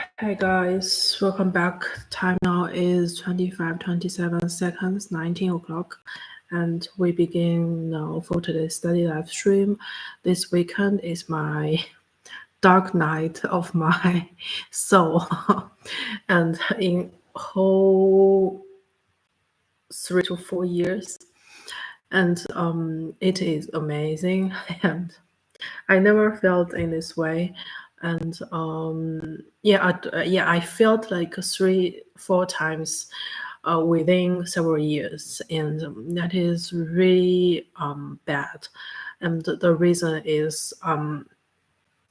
Hey guys, welcome back. Time now is 25:27 seconds, 19 o'clock, and we begin now for today's study live stream. This weekend is my dark night of my soul, and in whole 3 to 4 years, and it is amazing, and I never felt in this way. And I felt like 3-4 times within several years, and that is really bad. And the reason is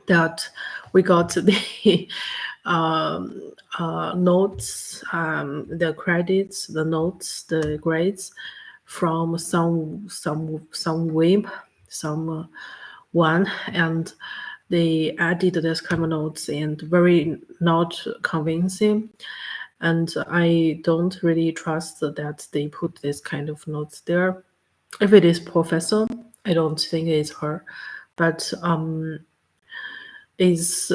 that we got the notes, the credits, the notes, the grades from someone, and they added this kind of notes and very not convincing. And I don't really trust that they put this kind of notes there. If it is professor, I don't think it's her, but is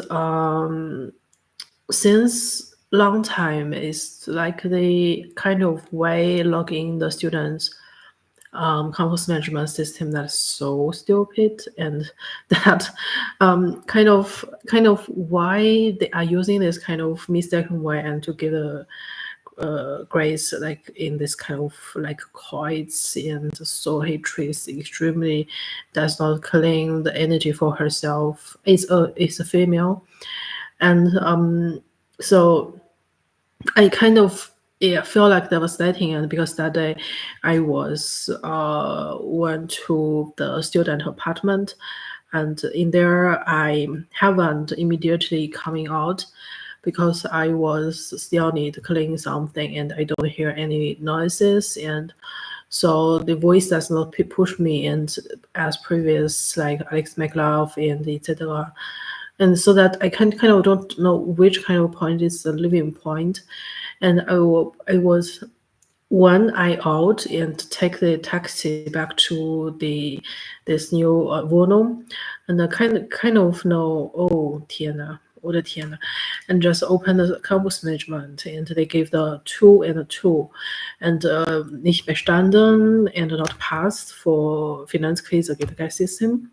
since long time is like the kind of way logging the students campus management system that's so stupid, and that kind of why they are using this kind of mistaken way and to give a grades like in this kind of like coins and so hatred extremely does not claim the energy for herself. It's a female, and so I kind of feel like devastating, and because that day I was went to the student apartment, and in there I haven't immediately coming out because I was still need to clean something and I don't hear any noises, and so the voice does not push me and as previous like Alex McLaugh and etc. And so that I kind of don't know which kind of point is the living point. And I was one eye out and take the taxi back to this new volume, and I kind of know, oh 天呐，我的天呐, and just open the campus management, and they gave the 2 and a 2, and nicht bestanden and not passed for Finanzkrise System.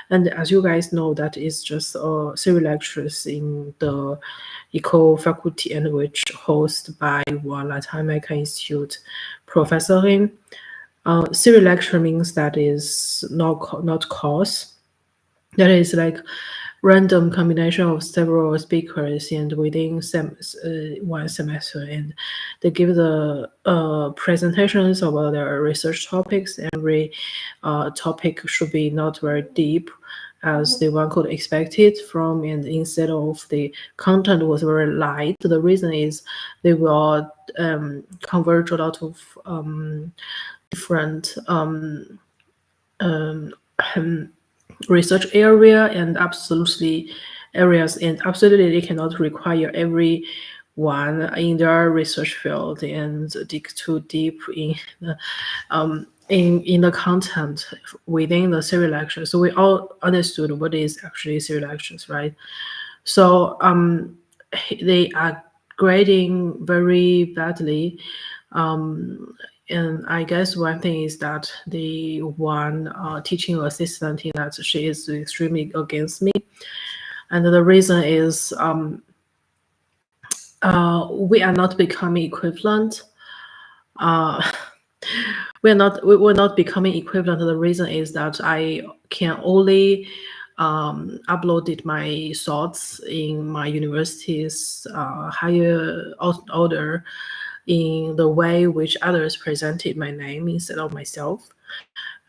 And as you guys know, that is just several lectures in the Eco faculty, and which hosted by one Latin American Institute professor in. Series lecture means that is not course. That is like random combination of several speakers and within one semester, and they give the presentations about their research topics. Every topic should be not very deep as the one could expect it from, and instead of the content was very light. The reason is they will converge a lot of different research area and absolutely areas, and absolutely they cannot require everyone in their research field and dig too deep in the in the content within the series lecture. So we all understood what is actually series lectures, right? So they are grading very badly. And I guess one thing is that the one teaching assistant in that she is extremely against me, and the reason is we are not becoming equivalent. We're not becoming equivalent. The reason is that I can only uploaded my thoughts in my university's higher order in the way which others presented my name instead of myself.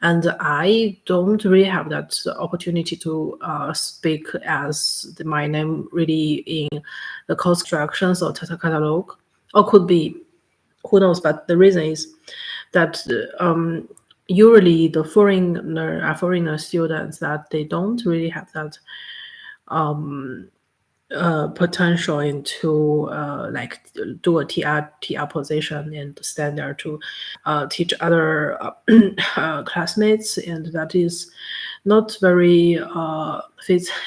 And I don't really have that opportunity to speak as my name really in the course instructions or Tata catalog, or could be, who knows. But the reason is that usually the foreigner students, that they don't really have that potential into like do a TR position and stand there to teach other classmates, and that is not very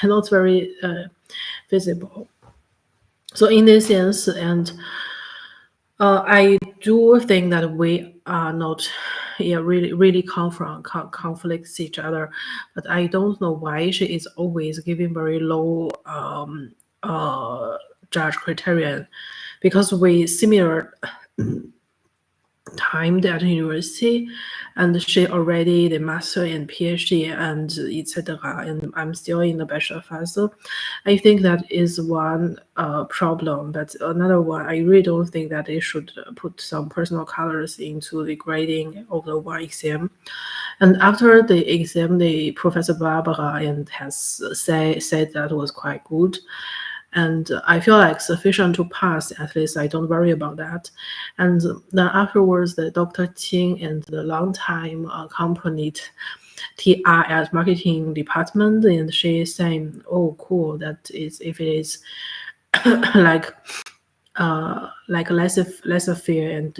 not very visible. So in this sense, and I do think that we are not, yeah, really conflicts each other, but I don't know why she is always giving very low judge criterion, because we similar timed at university, and she already the master and PhD and etc. And I'm still in the bachelor phase. So I think that is one problem. But another one, I really don't think that they should put some personal colors into the grading of the one exam. And after the exam, the Professor Barbara and has said that was quite good, and I feel like sufficient to pass. At least I don't worry about that. And then afterwards, the Dr. Qing and the long-time accompanied TR at marketing department, and she saying, "Oh, cool. That is if it is like." Less fear, and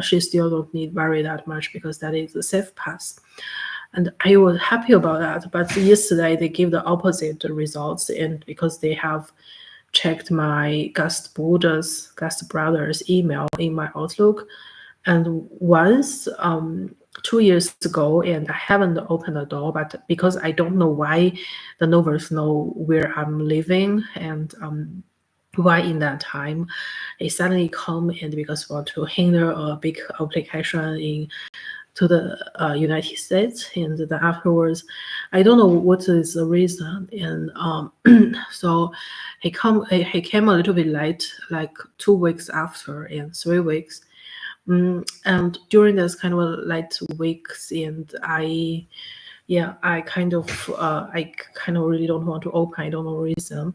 she still don't need worry that much because that is a safe pass, and I was happy about that. But yesterday they give the opposite results, and because they have checked my guest brother's email in my Outlook, and once 2 years ago, and I haven't opened the door, but because I don't know why the Novers know where I'm living, and why in that time it suddenly come, and because want to hinder a big application in to the United States, and then afterwards, I don't know what is the reason, and so he came a little bit late, like 2 weeks after and 3 weeks, and during this kind of late weeks, and I kind of really don't want to open. I don't know reason,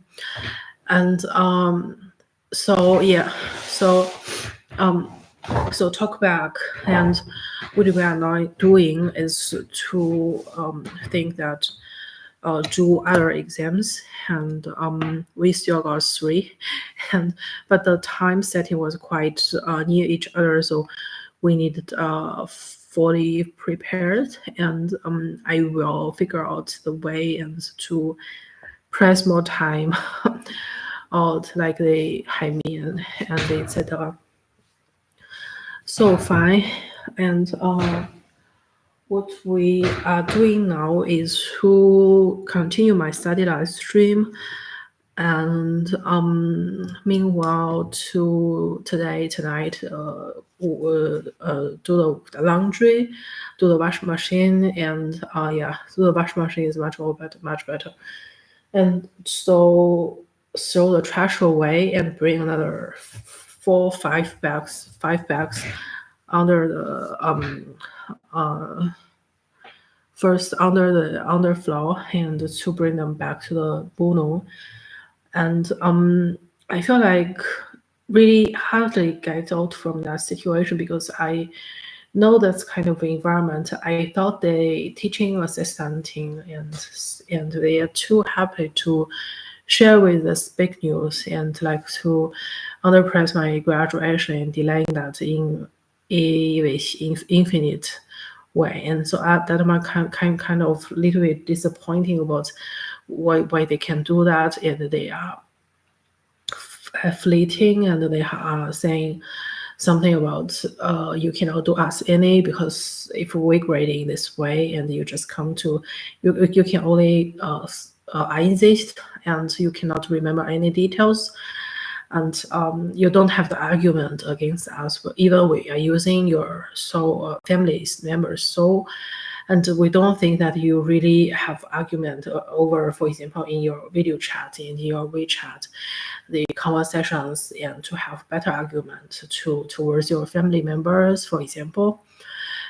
and so yeah, so um so talk back, and what we are now doing is to think that do other exams, and we still got three, and but the time setting was quite near each other, so we needed fully prepared, and I will figure out the way and to press more time out like the Haimin and etc. So fine, and what we are doing now is to continue my study live stream, and meanwhile to tonight do the laundry, do the washing machine, and yeah, do the washing machine is much better, and so throw the trash away and bring another 5 bags under the first under the underfloor, and to bring them back to the Bono. And I feel like really hardly get out from that situation, because I know that's kind of environment. I thought the teaching assistant and they are too happy to share with us big news, and like to underpress my graduation and delaying that in infinite way. And so that might kind of little bit disappointing about why they can do that, and they are fleeting, and they are saying something about you cannot do us any, because if we grading this way, and you just come to you can only insist, and you cannot remember any details, and you don't have the argument against us, but either we are using your soul family's members soul, and we don't think that you really have argument over, for example, in your video chat, in your WeChat, the conversations, and to have better argument towards your family members, for example,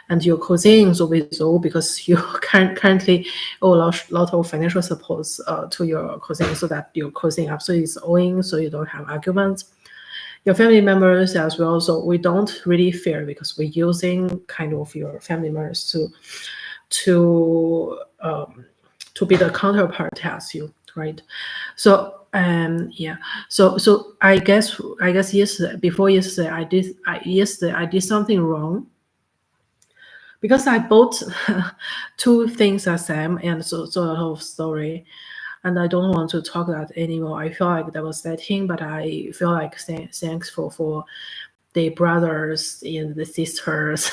and your cousin sowieso, because you currently owe a lot of financial supports to your cousin, so that your cousin absolutely is owing, so you don't have arguments. Your family members as well, so we don't really fear, because we're using kind of your family members to be the counterpart as you, right? So yeah, so I guess yesterday I did something wrong, because I bought two things at Sam, and so sort of story. and I don't want to talk that anymore. I feel like devastating, but I feel like thankful for the brothers and the sisters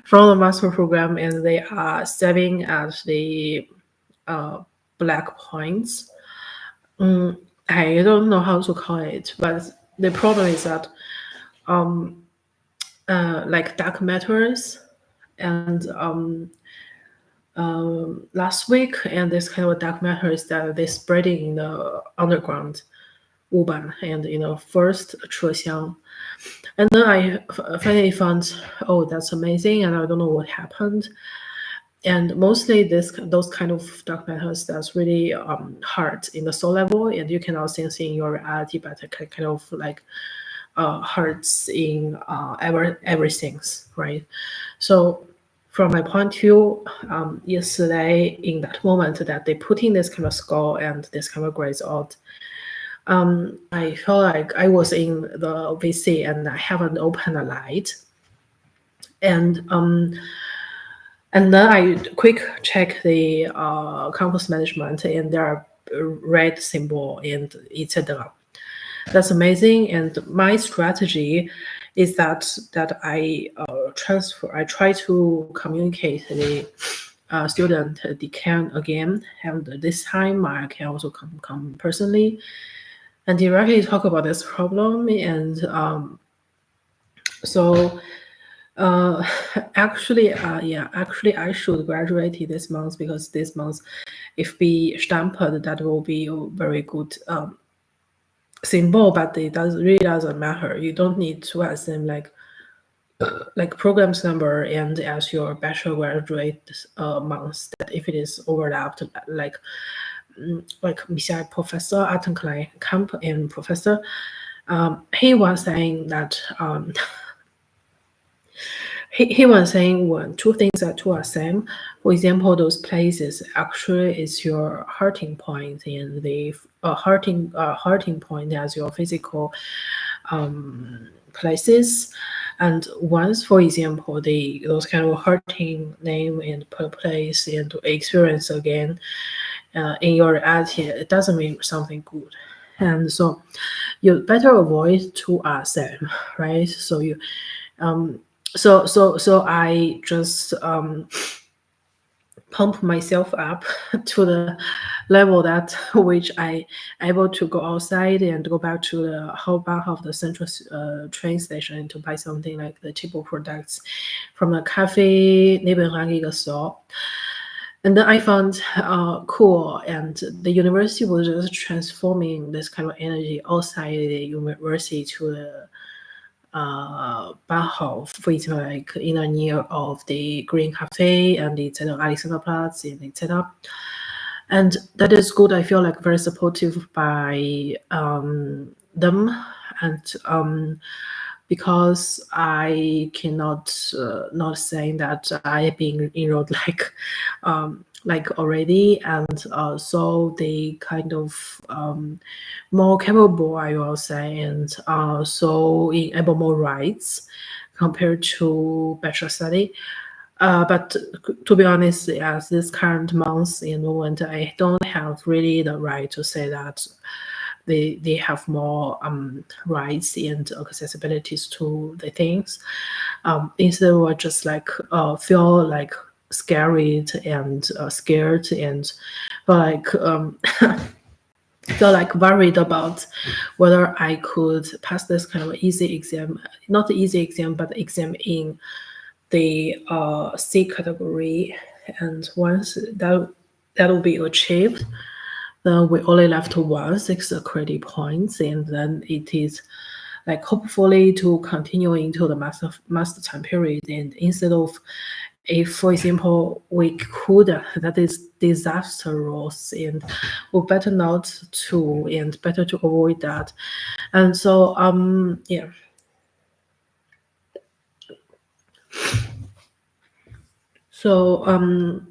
from the master program, and they are serving at the black points. I don't know how to call it, but the problem is that like dark matters and last week, and this kind of dark matter is that they spreading in the underground 物板 and first 车厢. And then I finally found, oh, that's amazing, and I don't know what happened. And mostly those kind of dark matters that's really hard in the soul level, and you cannot sense in your reality, but it kind of like hurts in everything, right? So from my point of view, yesterday in that moment that they put in this kind of score and this kind of grades out, I felt like I was in the VC and I haven't opened a light, and then I quick check the campus management, and there are red symbol and etc. That's amazing. And my strategy is that I try to communicate the student decan again, and this time I can also come personally and directly talk about this problem. And so actually I should graduate this month, because this month if be stamped, that will be a very good symbol, but it really doesn't matter. You don't need to assume like programs number and as your bachelor graduate months, that if it is overlapped, like Michelle Professor Attenklein Camp and Professor, he was saying that he was saying when two things that two are same. For example, those places actually is your hearting point, and the hearting point as your physical places. And once, for example, those kind of hurting name and place and experience again in your reality, it doesn't mean something good. And so you better avoid two are same, right? So you so I just pump myself up to the level that which I able to go outside and go back to the whole back of the central train station to buy something like the cheaper products from a cafe neighborhood store. And then I found cool, and the university was just transforming this kind of energy outside the university to the Bahnhof, for example, like in a near of the Green Cafe and etc. Alexanderplatz and etc. And that is good. I feel like very supportive by them, and because I cannot not saying that I have been enrolled like already, and so they kind of more capable, I will say, and so enable more rights compared to bachelor study. But to be honest, as this current month in moment, I don't have really the right to say that they have more rights and accessibilities to the things. Instead, we just like feel like scared and scared, and like feel like worried about whether I could pass this kind of easy exam, not the easy exam, but exam in the C category. And once that will be achieved, then we only left 6 credit points, and then it is like hopefully to continue into the master time period. And instead of, if for example we could, that is disastrous, and we better not to, and better to avoid that. And so yeah. So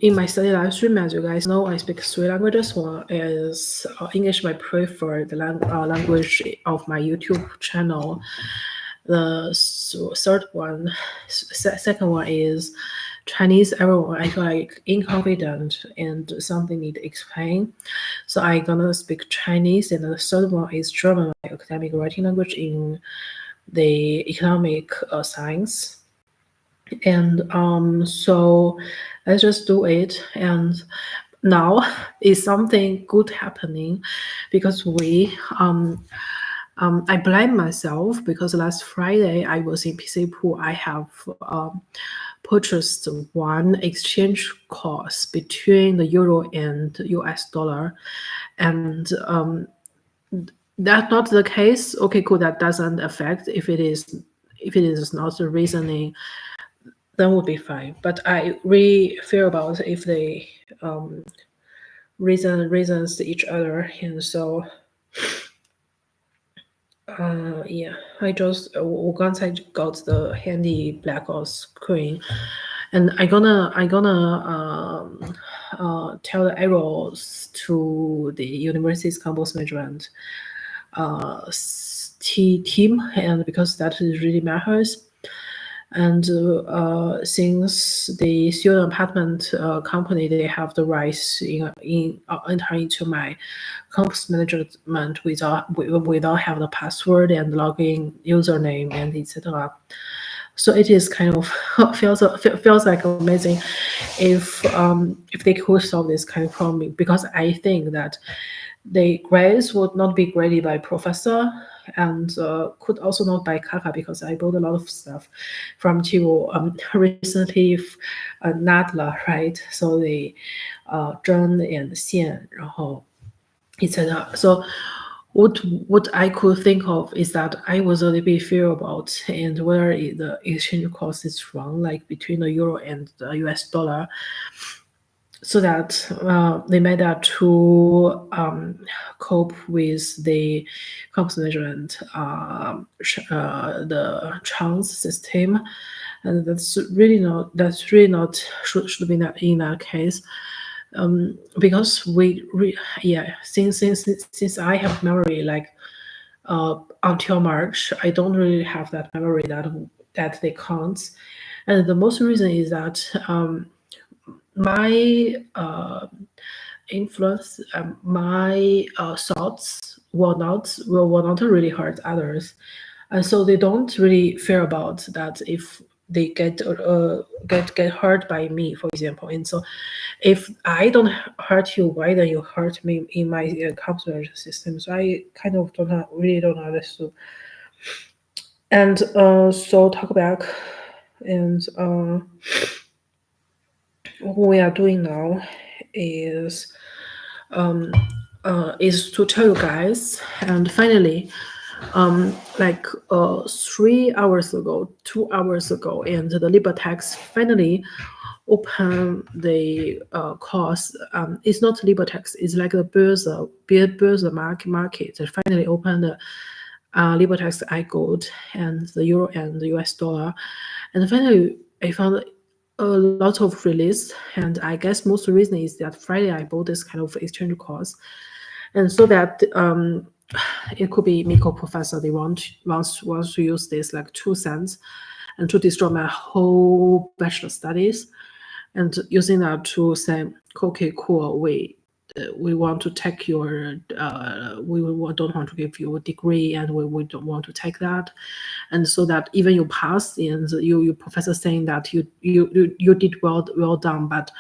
in my study live stream, as you guys know, I speak 3 languages. One is English, my preferred language of my YouTube channel. The third one, second one is Chinese, everyone I feel like inconfident and something need to explain. So I gonna speak Chinese, and the third one is German, my academic writing language in the economic science. And so let's just do it. And now is something good happening because I blame myself because last Friday I was in PC Pool. I have purchased one exchange course between the euro and US dollar, and that's not the case. Okay, cool. That doesn't affect if it is not the reasoning, then would be fine. But I really fear about if they reasons each other, and so yeah,我刚才 got the handy blackout screen, and I gonna tell the arrows to the university's campus management team, and because that is really matters. And since the student apartment company, they have the rights in enter into my campus management without have the password and login username and etc. So it is kind of feels like amazing if they could solve this kind of problem, because I think that the grades would not be graded by professor, and could also not by Kaka, because I bought a lot of stuff from Chivo recently, Nadla, right? So the 针 and 线，然后 etc. So what I could think of is that I was a little bit fear about and whether the exchange cost is wrong, like between the euro and the US dollar, so that they made that to cope with the campus management, the chance system, and that's really not should be that in that case, because since I have memory like until March, I don't really have that memory that they count, and the most reason is that my influence, my thoughts will not really hurt others, and so they don't really fear about that if they get hurt by me, for example. And so, if I don't hurt you, why then you hurt me in my computer system? So I kind of really don't understand. And so talk back, and what we are doing now is is to tell you guys, and finally, like 3 hours ago, 2 hours ago, and the LiberText finally open the course. It's not LiberText, it's like the Börse market. They finally opened the LiberText I Gold and the euro and the US dollar, and finally I found a lot of release. And I guess most reason is that Friday I bought this kind of exchange course, and so that it could be Miko professor, they wants to use this like 2 cents and to destroy my whole bachelor studies, and using that to say, okay, cool, we want to take your don't want to give you a degree, and we don't want to take that, and so that even you pass, and you professor saying that you did well done, but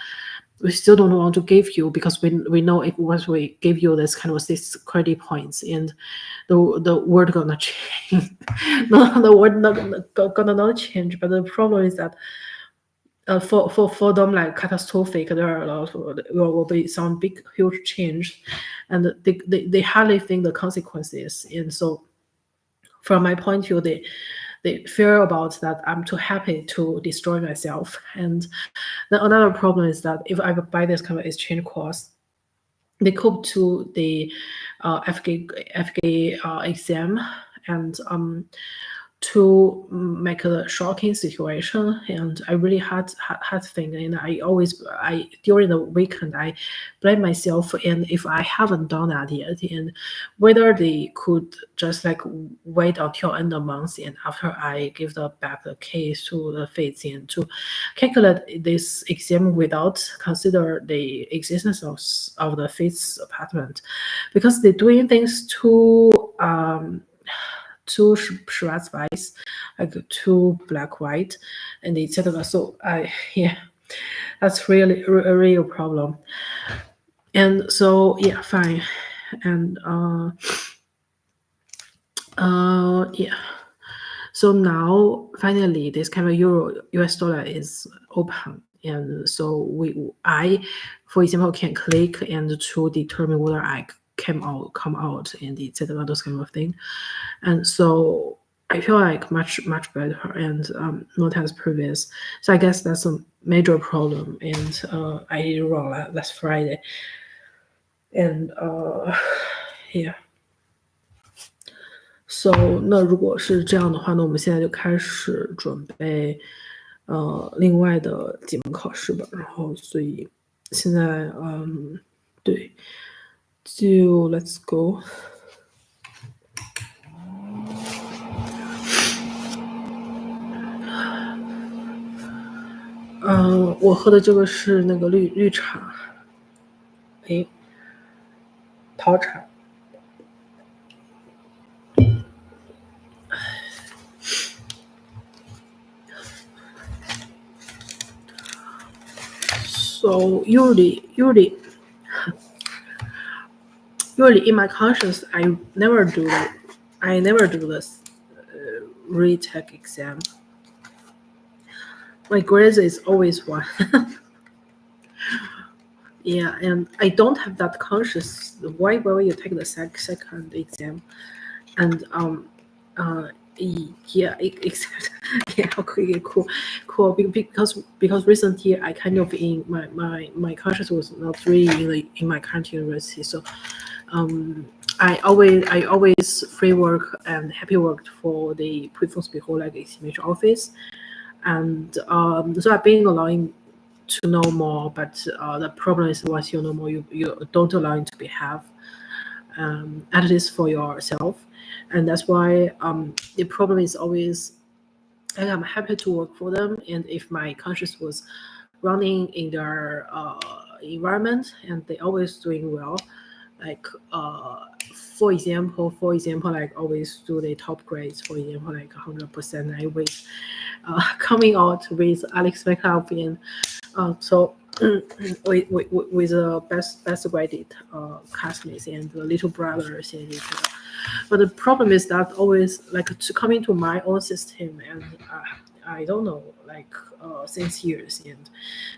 we still don't want to give you, because we know if once we give you this kind of 6 credit points, and the word gonna change. No, the word gonna not change, but the problem is that for them like catastrophic, there are a lot will be some big huge change, and they hardly think the consequences. And so from my point of view, they fear about that I'm too happy to destroy myself. And then another problem is that if I buy this kind of exchange course, they cope to the FK exam, and to make a shocking situation, and I really had thing, and I during the weekend I blame myself, and if I haven't done that yet, and whether they could just like wait until end of month and after I give back the case to the feds and to calculate this exam without consider the existence of the feds apartment, because they're doing things too schwarz-weiß, like too black-white, and etc. So yeah, that's really a real problem. And so yeah, fine, and yeah. So now finally, this kind of euro US dollar is open, and so for example, can click and to determine whether I come out, and etc. Those kind of thing. And so I feel like much better and not as previous. So I guess that's a major problem, and I did it wrong last Friday, and yeah. So 那如果是这样的话，那我们现在就开始准备另外的几门考试吧。然后所以现在对，就 let's go。我喝的这个是那个绿茶，诶，桃茶。So usually in my conscience, I never do this retake exam. My grade is always 1. Yeah, and I don't have that conscious. Why will you take the second exam? And yeah, except yeah, okay, cool. Because recently I kind of in my conscious was not really in my current university, so I always free work and happy worked for the prüfungsbüro like examination office, and so I've been allowing to know more, but the problem is once you know more, you don't allow it to be have, at least for yourself, and that's why the problem is always, and I'm happy to work for them, and if my conscience was running in their environment and they always doing well, like for example, like always do the top grades, for example, like 100%, I always coming out with unexpected and so with the best graded classmates and the little brothers and etc. But the problem is that always like to come into my own system, and I don't know, like since years, and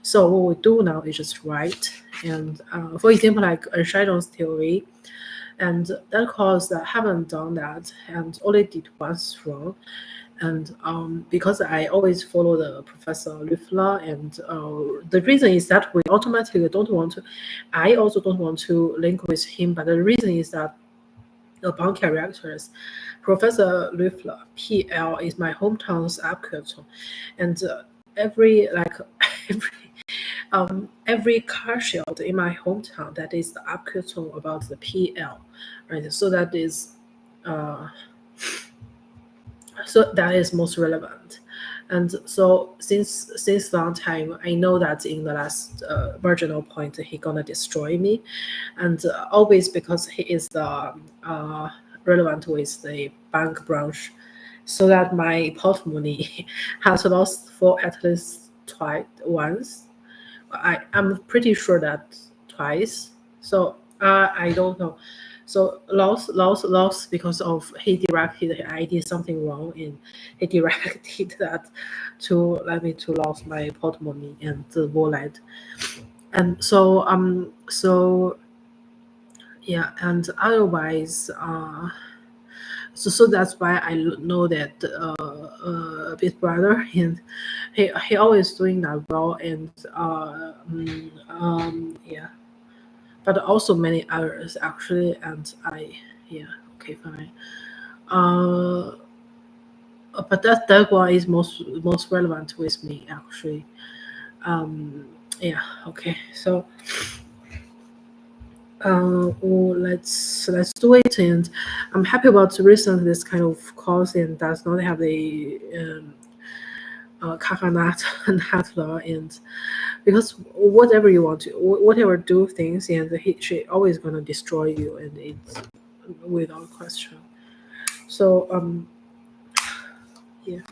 so what we do now is just write, and for example, like Shadow's theory, and that course I haven't done that and only did once wrong. And because I always follow the Professor Lüffler, and the reason is that we automatically don't want to, I also don't want to link with him, but the reason is that about characters, Professor Lüffler, PL, is my hometown's Abkürzung, and every like every car shield in my hometown, that is the Abkürzung about the PL, right? So that is most relevant. And so since long time, I know that in the last marginal point, he gonna destroy me, and always because he is the relevant with the bank branch, so that my pot money has lost for at least once. I'm pretty sure that twice. So I don't know. So lost because of he directed I did something wrong, and he directed that to let me to lose my portemonnaie and the wallet, and so yeah, and otherwise so that's why I know that Big Brother, and he always doing that well, and yeah, but also many others actually, and yeah, okay, fine. Uh, but that one is most relevant with me actually. Yeah, okay. So well, let's do it, and I'm happy about recent this kind of course and does not have the coconut Hatler, and because whatever you want to whatever do things, and she always gonna destroy you, and it's without question. So yeah,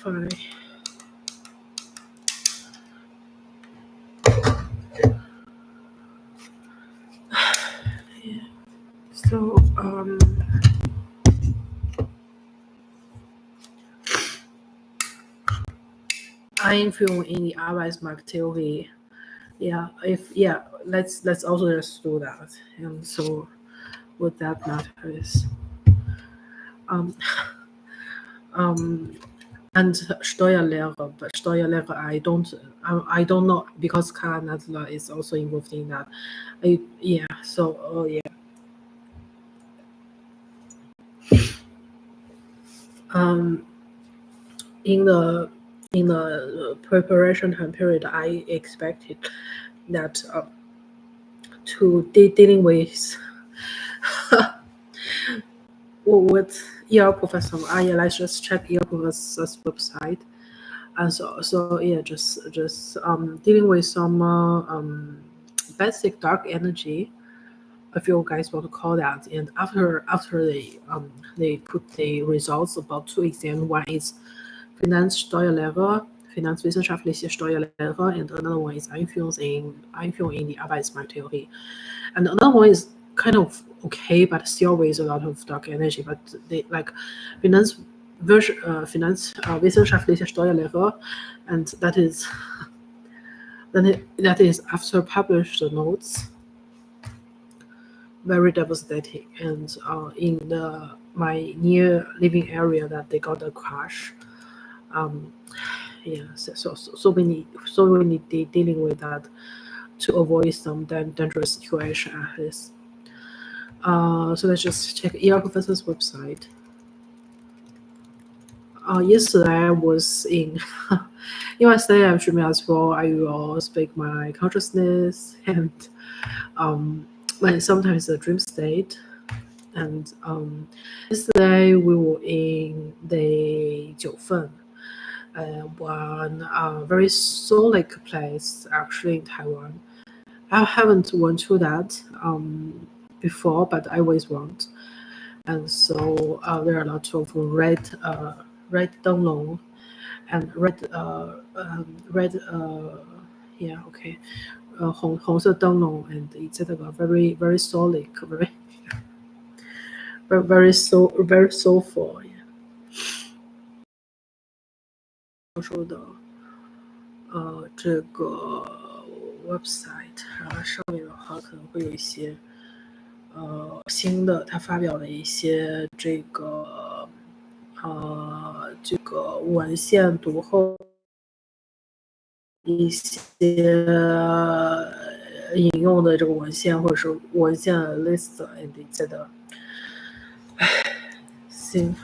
fine. Yeah. So Einführung in die Arbeitsmarkttheorie. Yeah, if yeah, let's also just do that. And so what that matter is, um, um, and Steuerlehre, but Steuerlehre I don't know because Karl Nadler is also involved in that. Yeah, so yeah. Um, in the preparation time period, I expected that to dealing with with ER professor. Yeah, let's just check ER professor's website. And so yeah, just dealing with some basic dark energy, if you guys want to call that. And after they put the results about two exams. One is Finanzsteuerlehre, Finanzwissenschaftliche Steuerlehre, and another one is Einführung in die Arbeitsmarkttheorie. And another one is kind of okay, but still with a lot of dark energy. But they like Finanzwissenschaftliche Steuerlehre, and that is after published notes, very devastating. And in my near living area, that they got a crash. Um, yeah, so we need dealing with that to avoid some dangerous situation at least. So let's just check ER Professor's website. Yesterday I was in in my study I'm streaming as well. I will speak my consciousness and when sometimes a dream state. And yesterday we were in the Jiufen, one very solid place actually in Taiwan. I haven't went to that before, but I always want. And so there are lots of red donglong and yeah, okay, 红色 灯笼 and etc. Very very solid, very soulful. Yeah. 说的这个 website，然后上面的话可能会有一些新的，他发表的一些这个文献读后一些引用的这个文献或者是文献 list and etc. 行。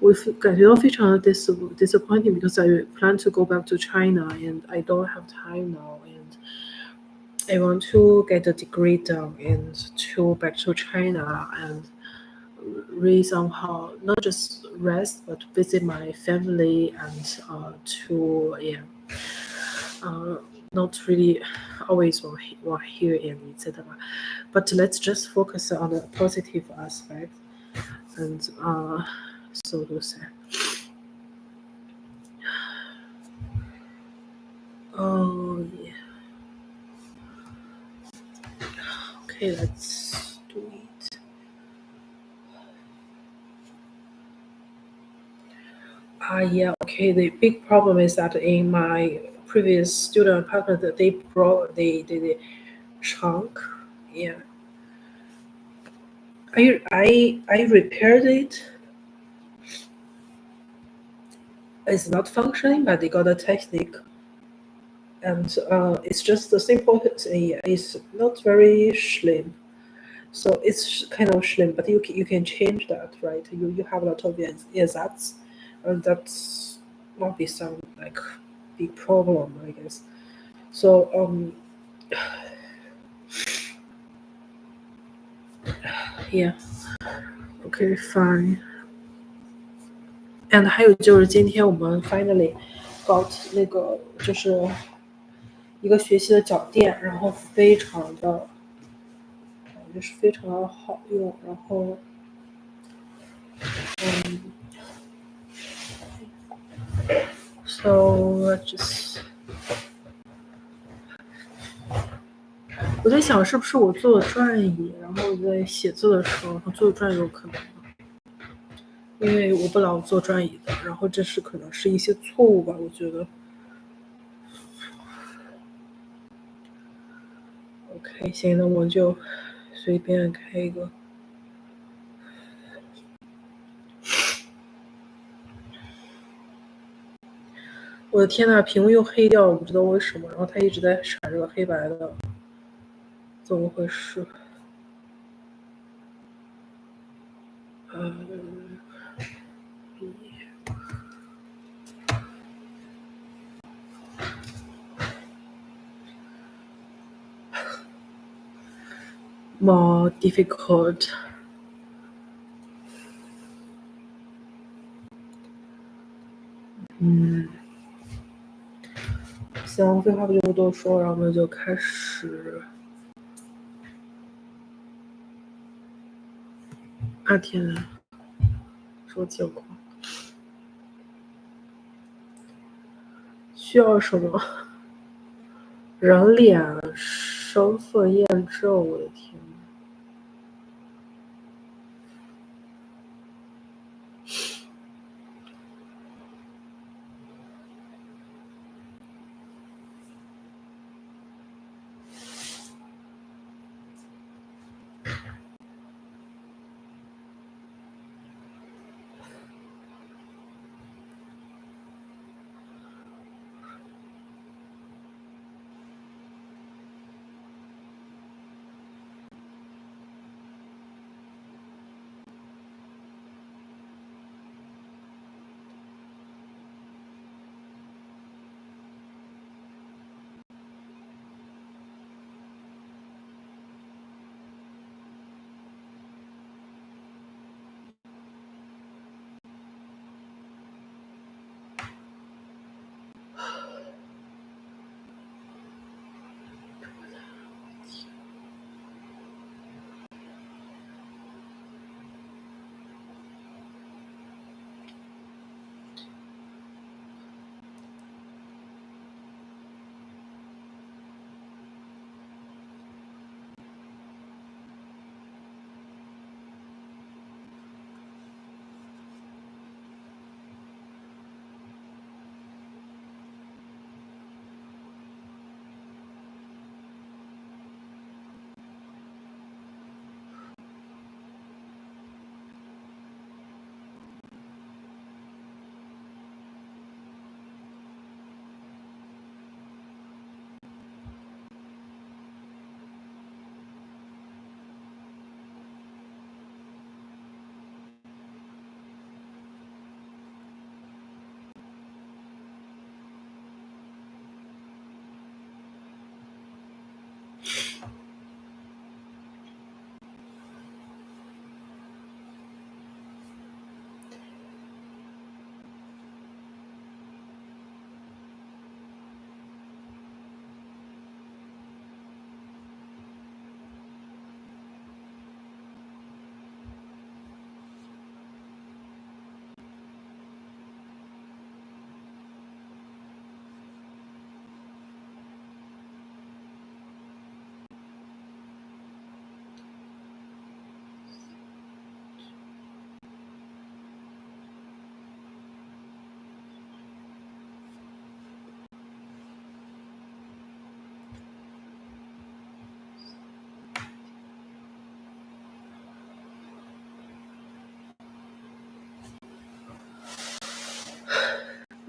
我感觉到非常的 disappointing because I plan to go back to China and I don't have time now, and I want to get a degree done and to back to China and really somehow not just rest but visit my family and to not really always want here and etc. But let's just focus on the positive aspect and so to say. Oh yeah. Okay, let's do it. Yeah, okay. The big problem is that in my previous student apartment, that they brought the trunk. Yeah. I repaired it. It's not functioning, but they got a technique. And it's just a simple. It's not very slim. So it's kind of slim, but you can change that, right? You have a lot of ersatz, and that's not be some like big problem, I guess. So yeah, okay, fine. And 还有就是今天我们 finally got 那个就是一个学习的脚垫，然后非常的，就是非常的好用，然后so just 我在想是不是我做了转椅，然后在写字的时候做转有可能，因为我不老做转椅的，然后这是可能是一些错误吧，我觉得。OK， 行，那我就随便开一个。我的天呐，屏幕又黑掉了，我不知道为什么，然后它一直在闪这个黑白的，怎么回事？more difficult。行，废话不就多说，然后我们就开始。啊天呐，什么情况？需要什么？人脸身份验证，我的天呐。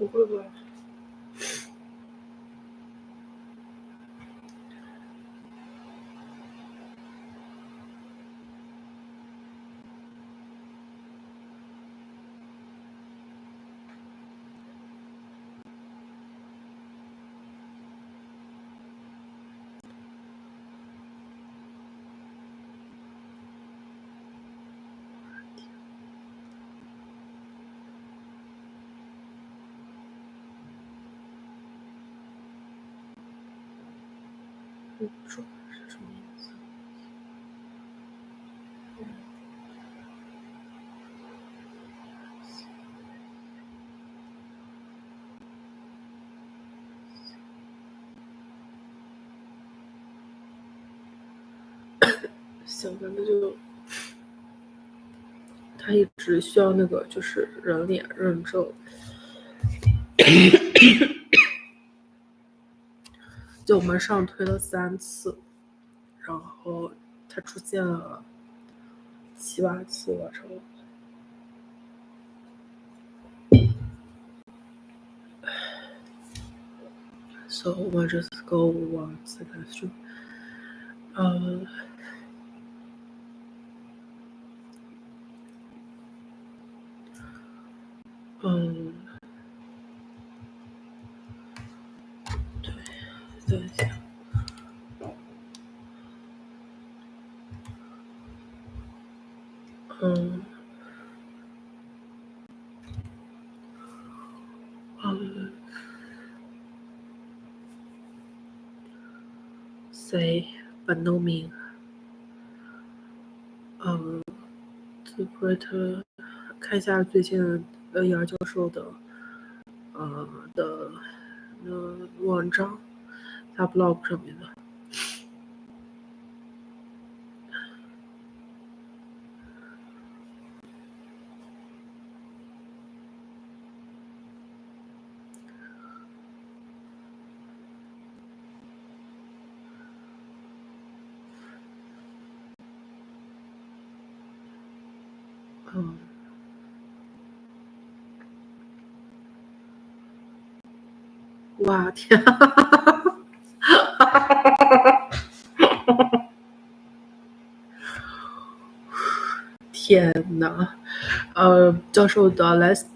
不会吧？说是什么意思？行，反正就他一直需要那个就是人脸认证，就我们上推了3次，然后他出现了7、8次吧，差不多。So we'll just go once the classroom. 对，等一下。Say but no mean. Interpreter 看一下最近杨教授的文章，他 blog 上面的。哇天！天哪！教授的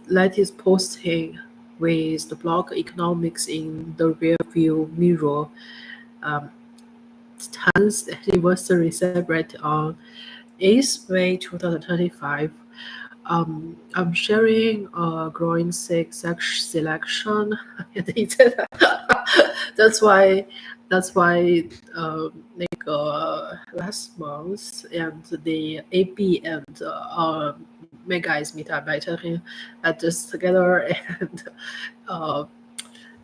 latest posting with the blog economics in the rear view mirror, 10th anniversary celebrated on 8th May 2025. I'm sharing a growing selection. That's why last month and the AB and Meguys meetup I took him at this together and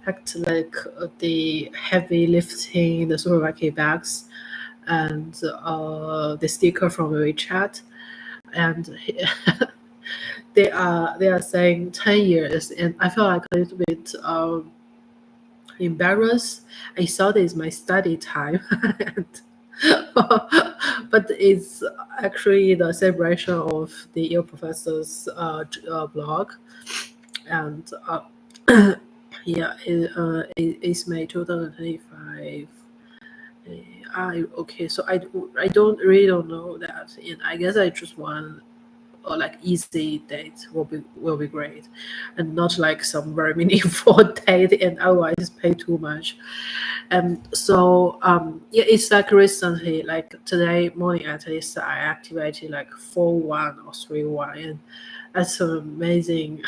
act like the heavy lifting the supermarket bags and the sticker from WeChat and they are saying 10 years and I feel like a little bit embarrassed. I thought it's my study time and but it's actually the celebration of the Yale professor's blog and yeah, it's May 2025. Okay, so I really don't know that, and I guess I just want like easy date will be great, and not like some very meaningful date and otherwise pay too much. And so yeah, it's like recently, like today morning at least, I activated like 4-1 or 3-1, and that's an amazing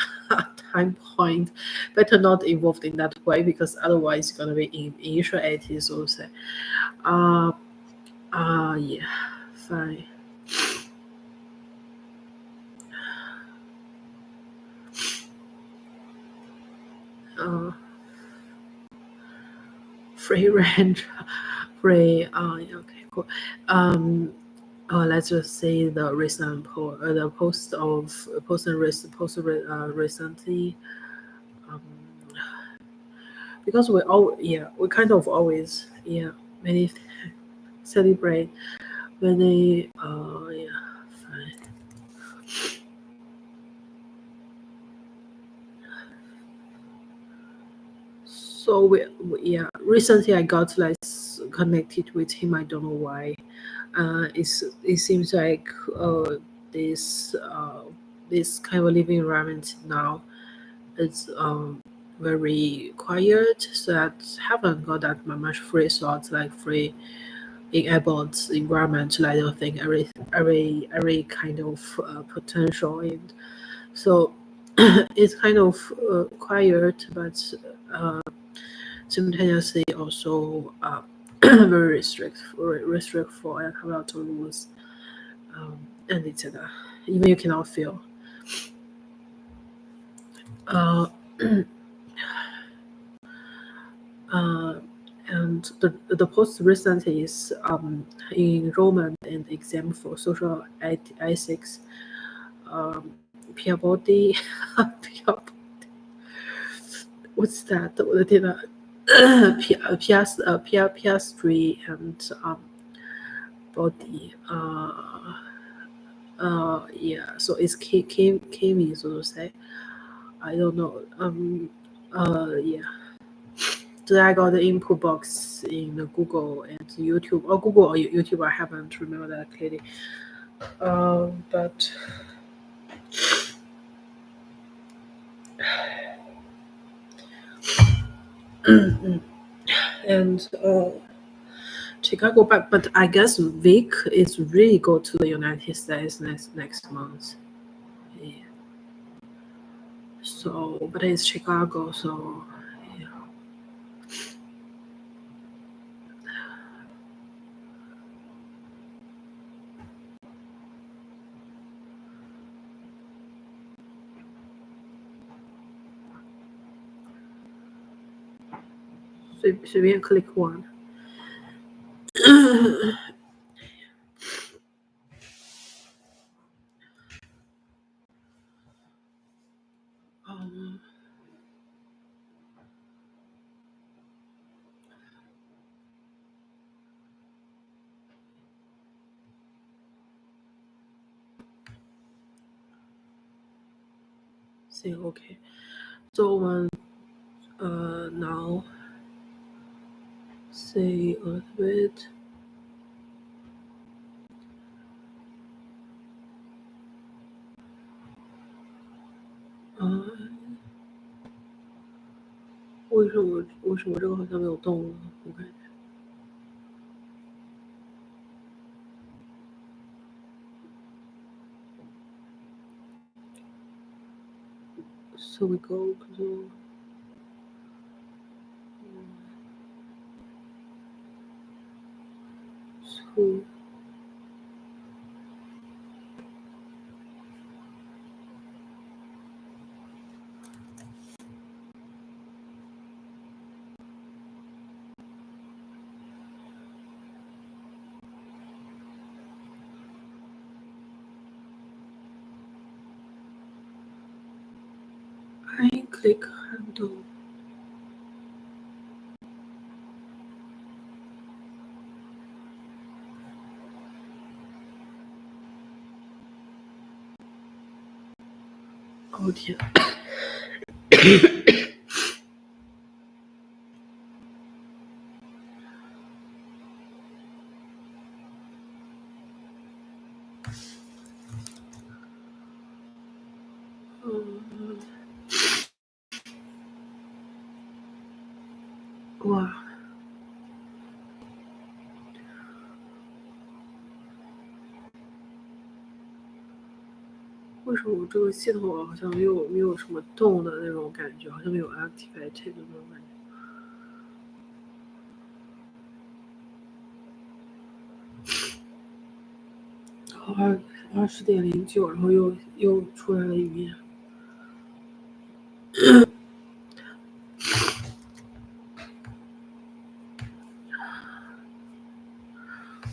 time point. Better not involved in that way because otherwise it's gonna be initiated. So say, yeah, fine. Free range, free. Yeah, okay, cool. Let's just say the recent the post of recently, because we kind of always many celebrate many fine. So recently I got like connected with him. I don't know why. It seems like this this kind of living environment now is very quiet, so that haven't got that much free thoughts, like free enabled environment. Like I think every kind of potential, and so it's kind of quiet, but simultaneously also very restrictful and have a lot of rules, and etc. Even you cannot feel. Uh, uh, and the post recent is enrollment and exam for social ethics, peer body, peer, what's that? 我的天呐PS3 and body. Yeah. So it's Kimi, so to say. I don't know. Yeah. Then I got the input box in the Google and YouTube. Or Google or YouTube, I haven't remember that clearly. But and Chicago, but I guess Vic is really go to the United States next month. Yeah. So, but it's Chicago, so yeah. 随便 click one. um, 行 OK. So now say a little bit. Uh, 为什么这个好像没有动了？我感觉。So we go to school. I click handle. Oh 天。哇，为什么我这个系统好像没有什么动的那种感觉，好像没有 activated 的那种感觉。20.09，然后又出来了语音。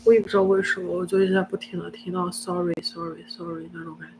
我也不知道为什么，我就一直在不停的听到 sorry 那种感觉。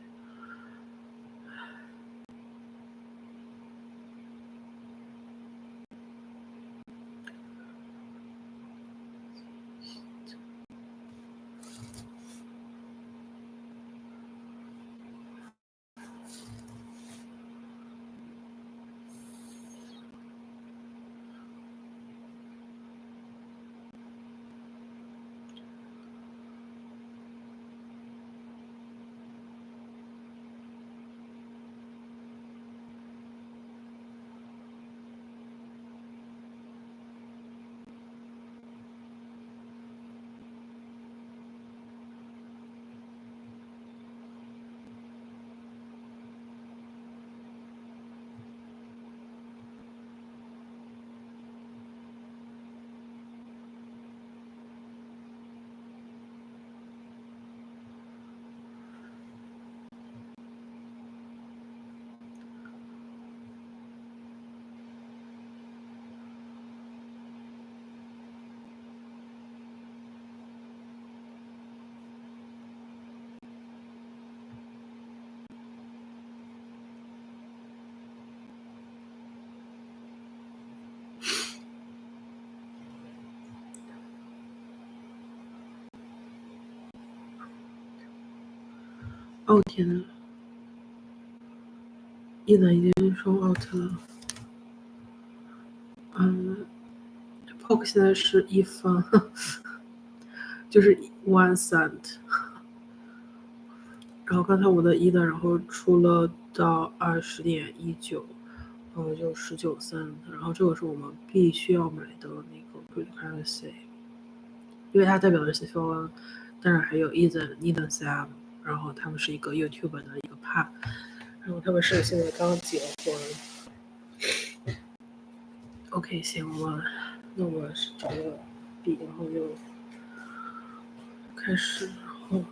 哦天呐，一的已经双 out 了。POK 现在是一方，就是 one cent。然后刚才我的一的，然后出了到20.19，就19 cent。然后这个是我们必须要买的那个 cryptocurrency，因为它代表的是 Gefei-FIONA，当然还有 Ethan Sam，然后他们是一个 YouTube 的一个 part，然后他们是现在刚结婚。OK， 行，那我找个笔，然后就开始，然后。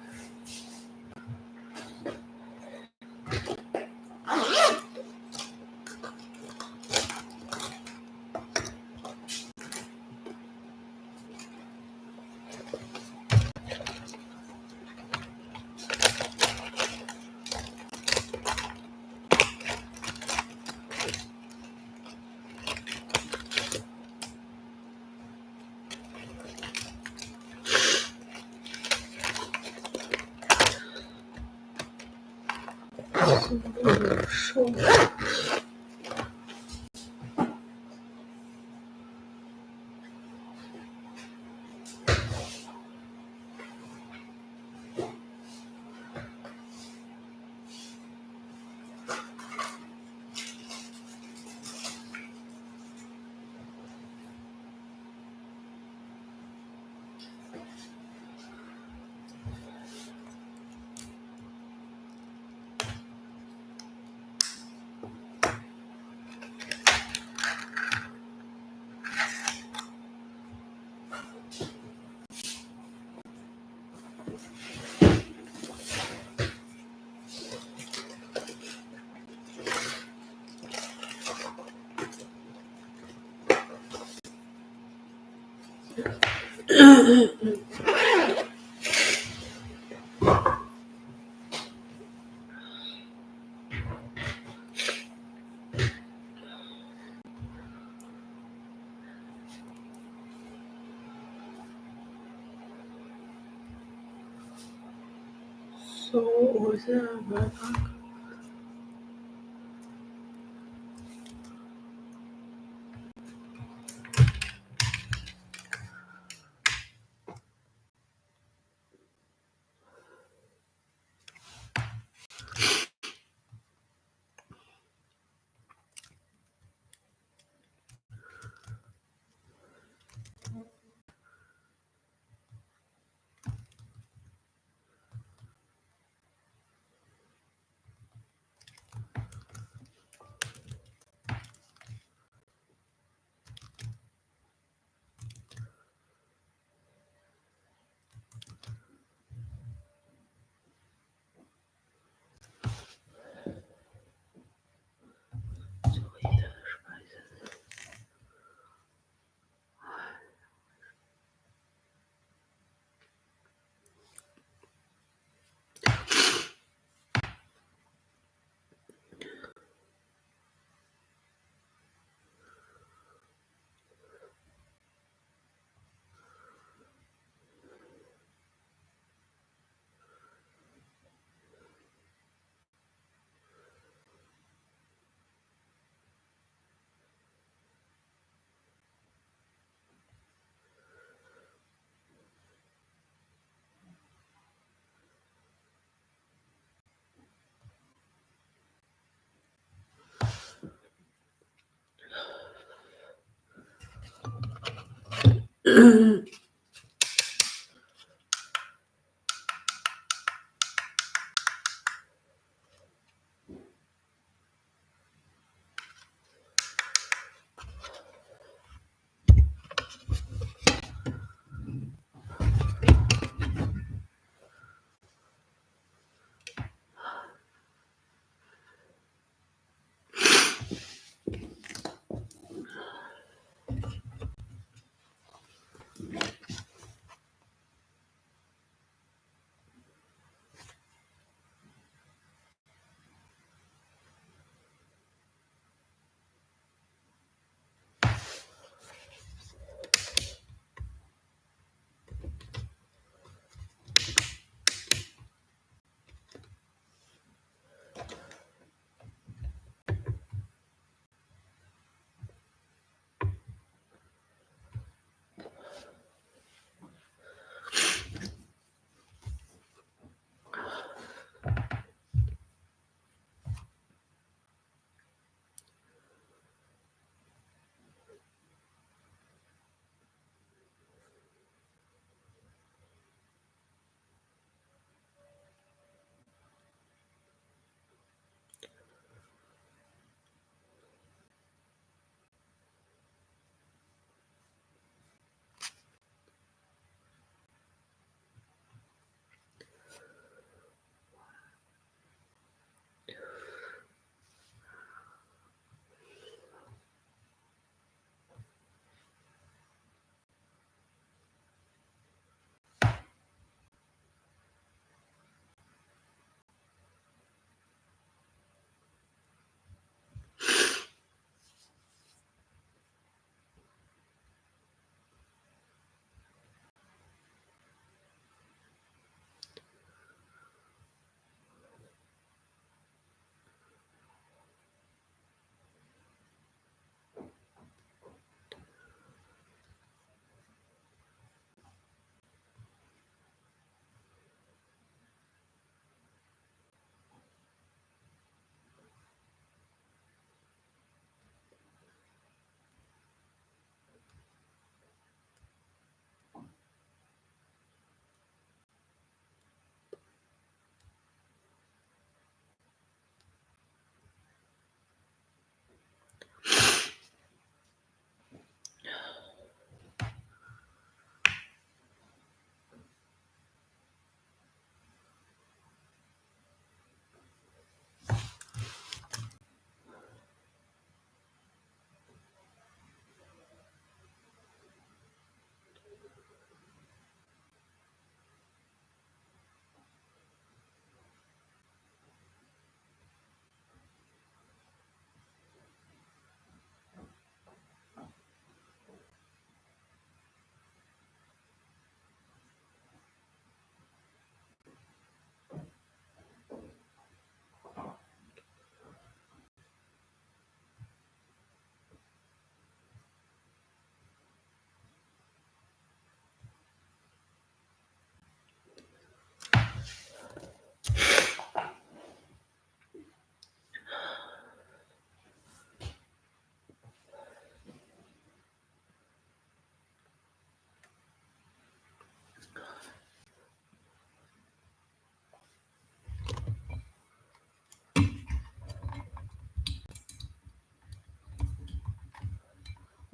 收。我现在把它。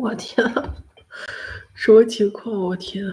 我天啊，什么情况？我天！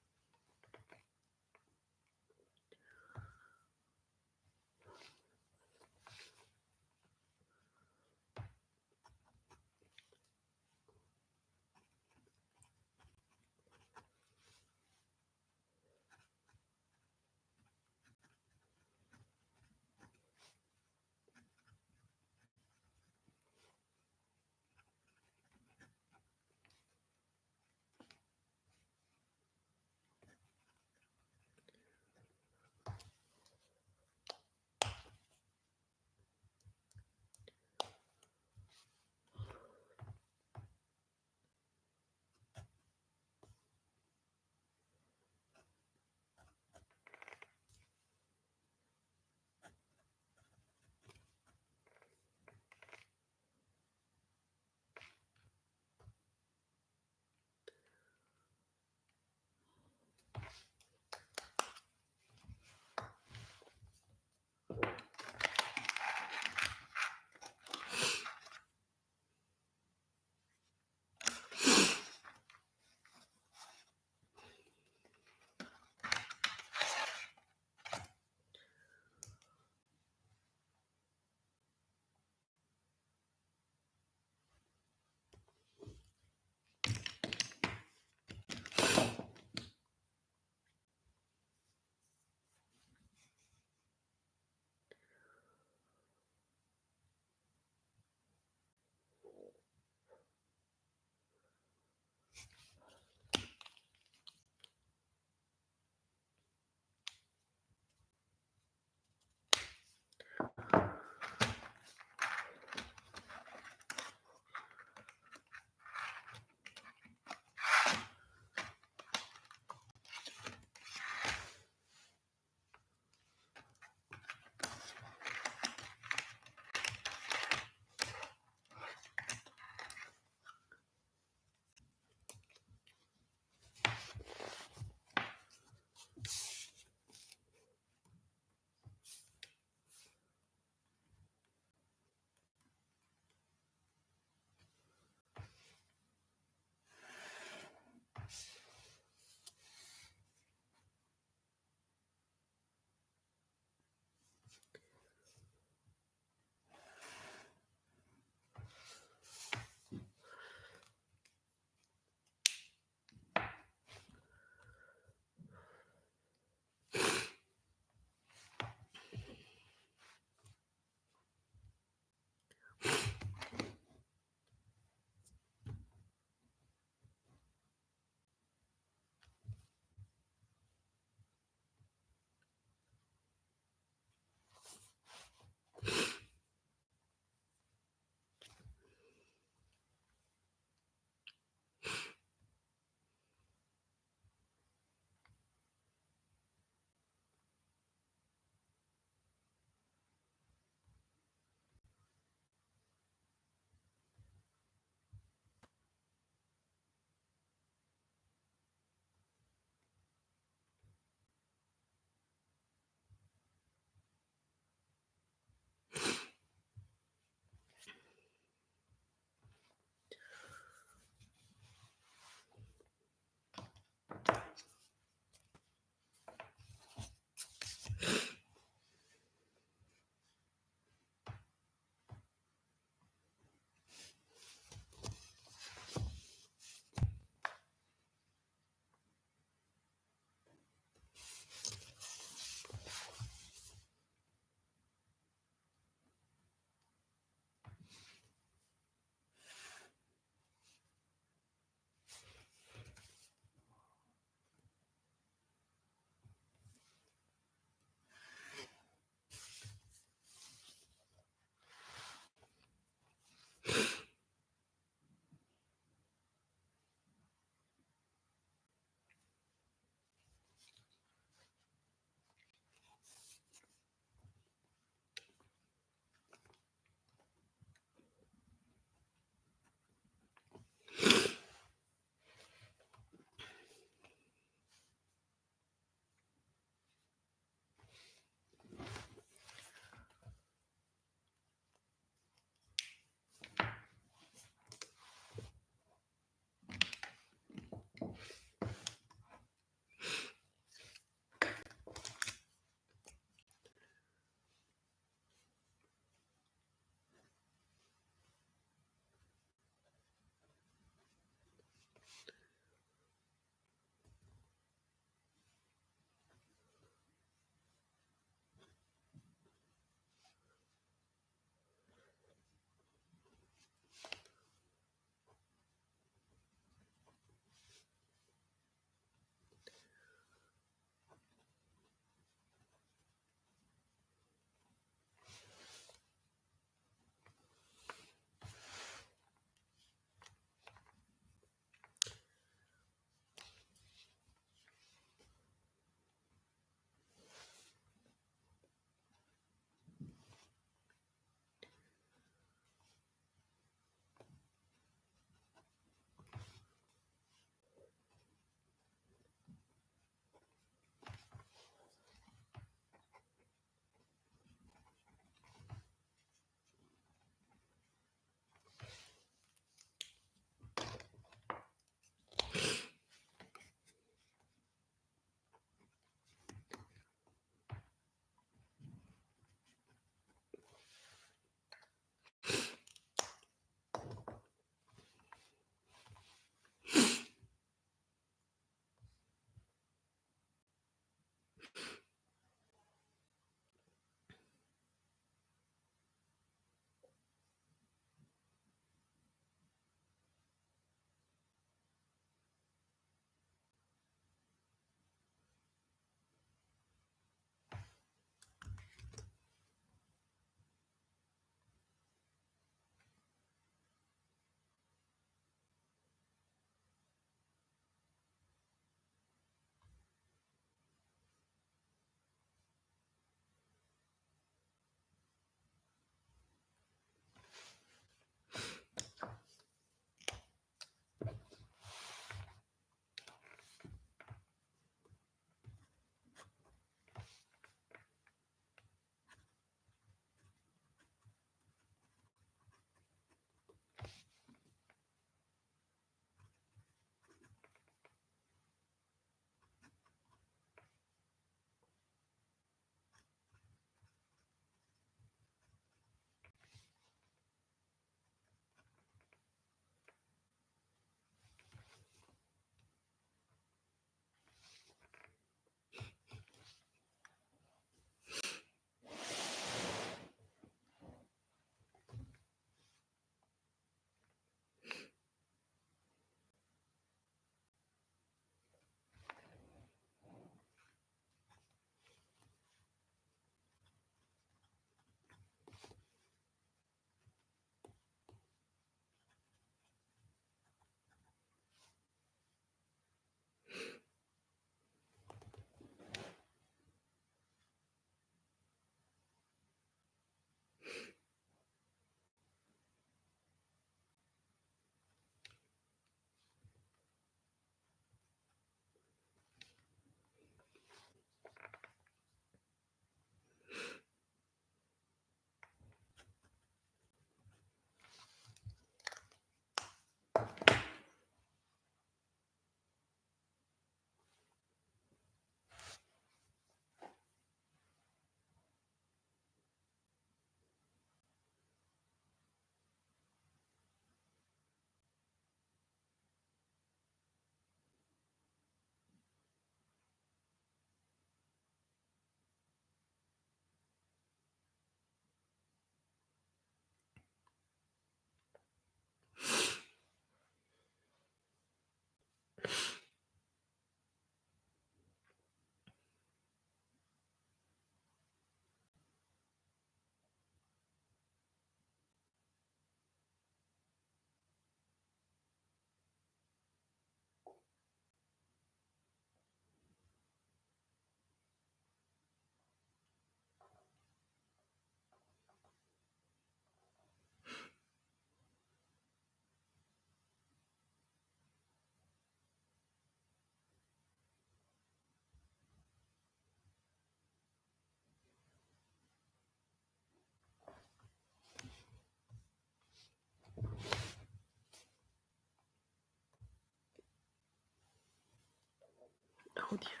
后天。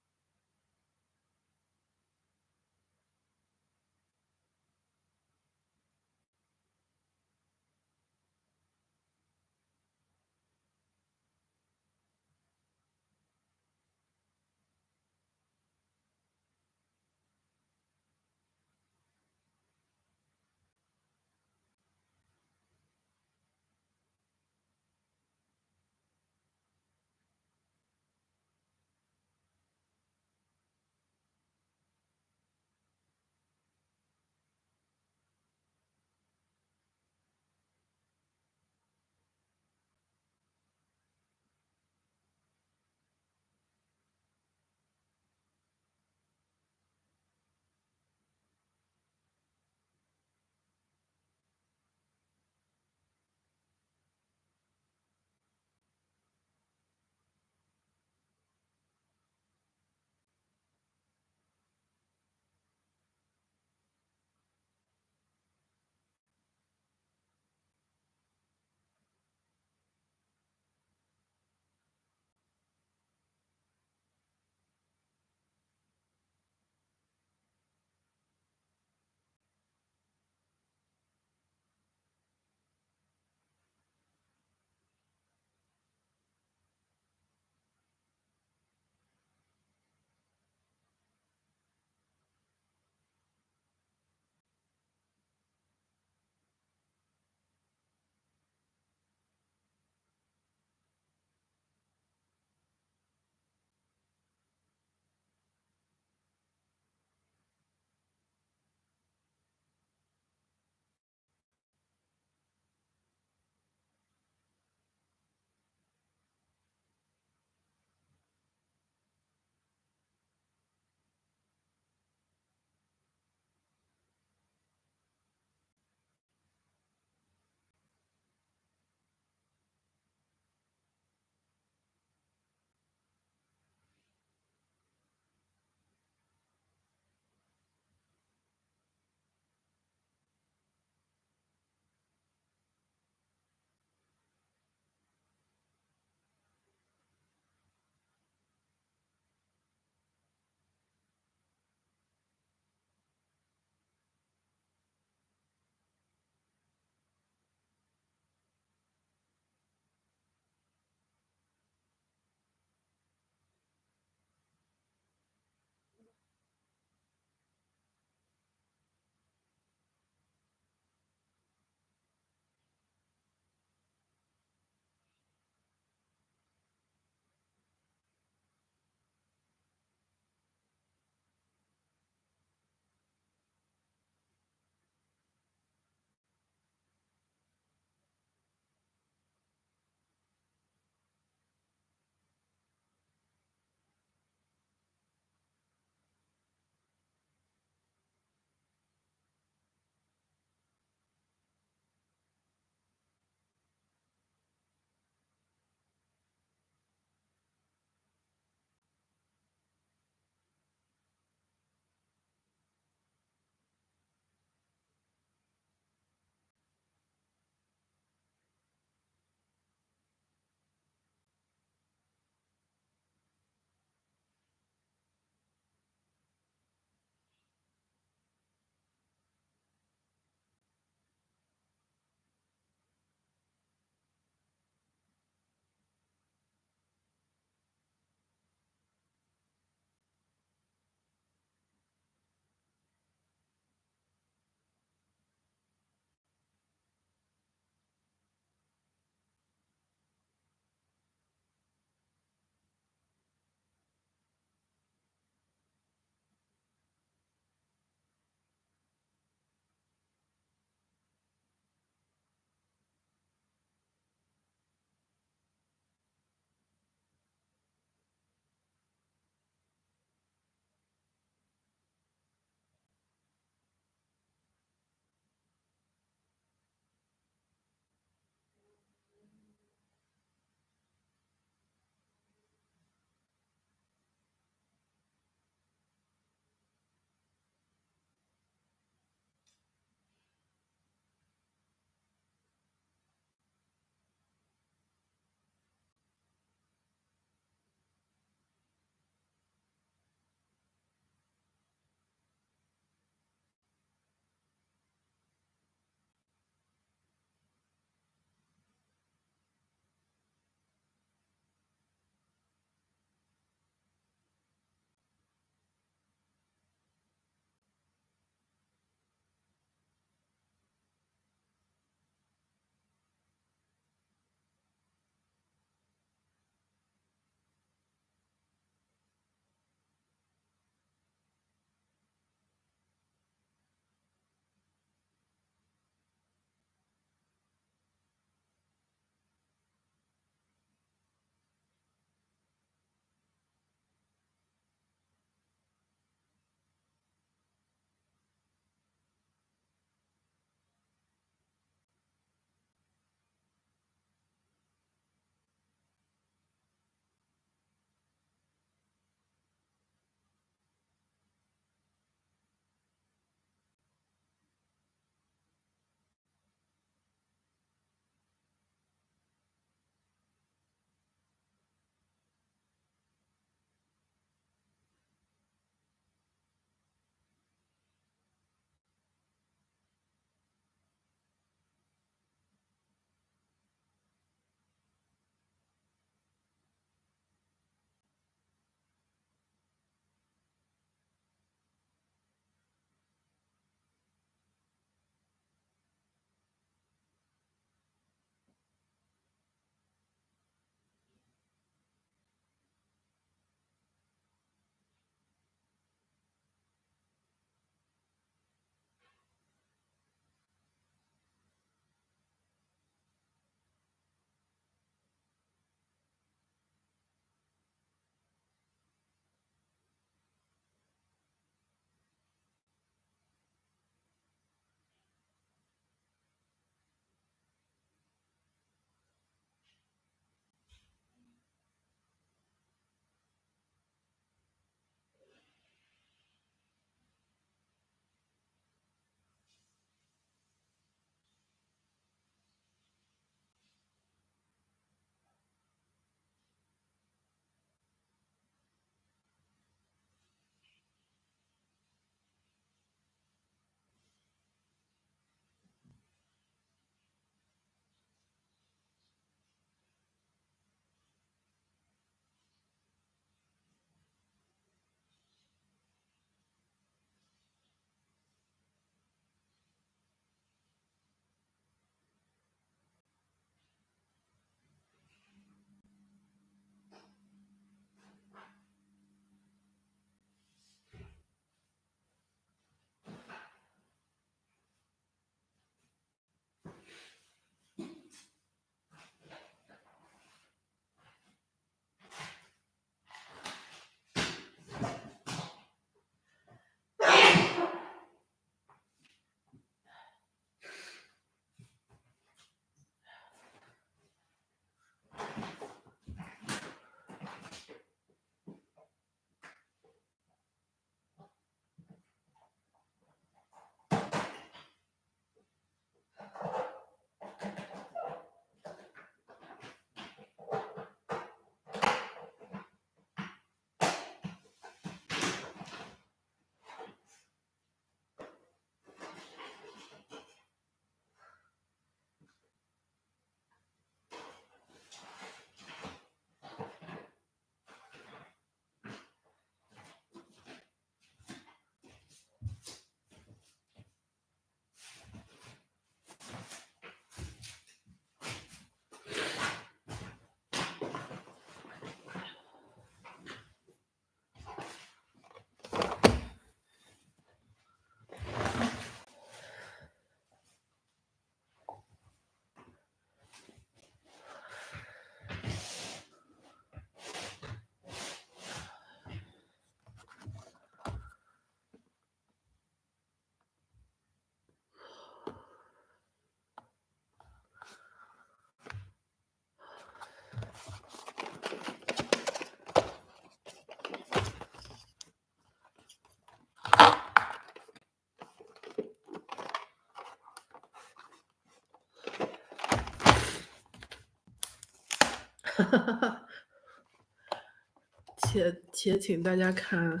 且请大家看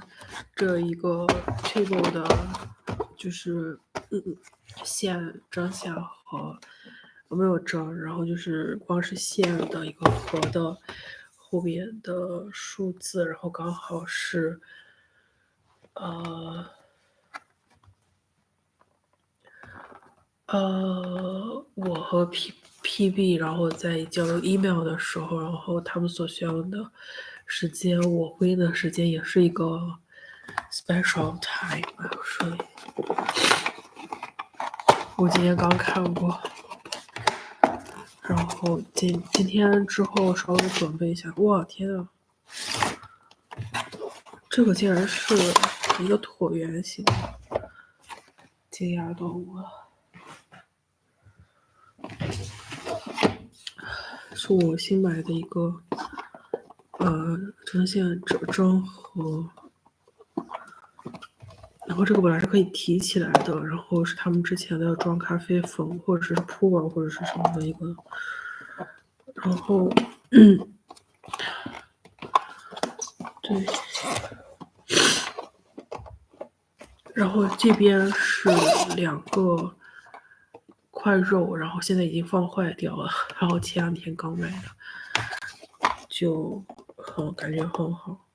这一个 table 的，就是线针线和没有针，然后就是光是线的一个和的后边的数字，然后刚好是我和 PB，然后在交流 email 的时候，然后他们所需要的时间，我回应的时间也是一个 special time，所以我今天刚看过，然后今天之后稍微准备一下，哇天啊，这个竟然是一个椭圆形，惊讶到我了。是我新买的一个针线针和，然后这个本来是可以提起来的，然后是他们之前的要装咖啡粉或者是铺啊或者是什么的一个，然后对，然后这边是2个块肉，然后现在已经放坏掉了，然后前2天刚买的，就感觉很好，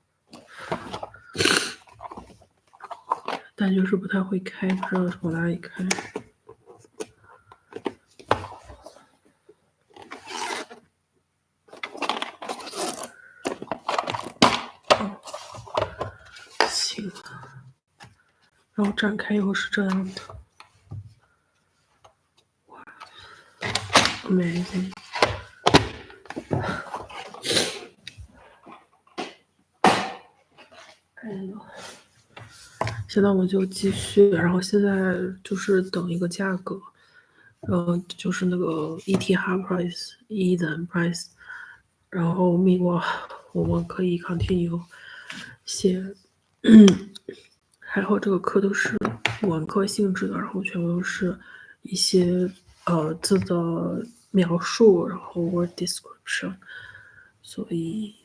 但就是不太会开，不知道从哪里开。行，然后展开以后是这样的。Amazing。现在我们就继续，然后现在就是等一个价格，就是那个 ET hard price、Eden price，然后我们可以 continue 写，还好这个课都是文科性质的，然后全部都是一些字的描述，然后 word description，所以。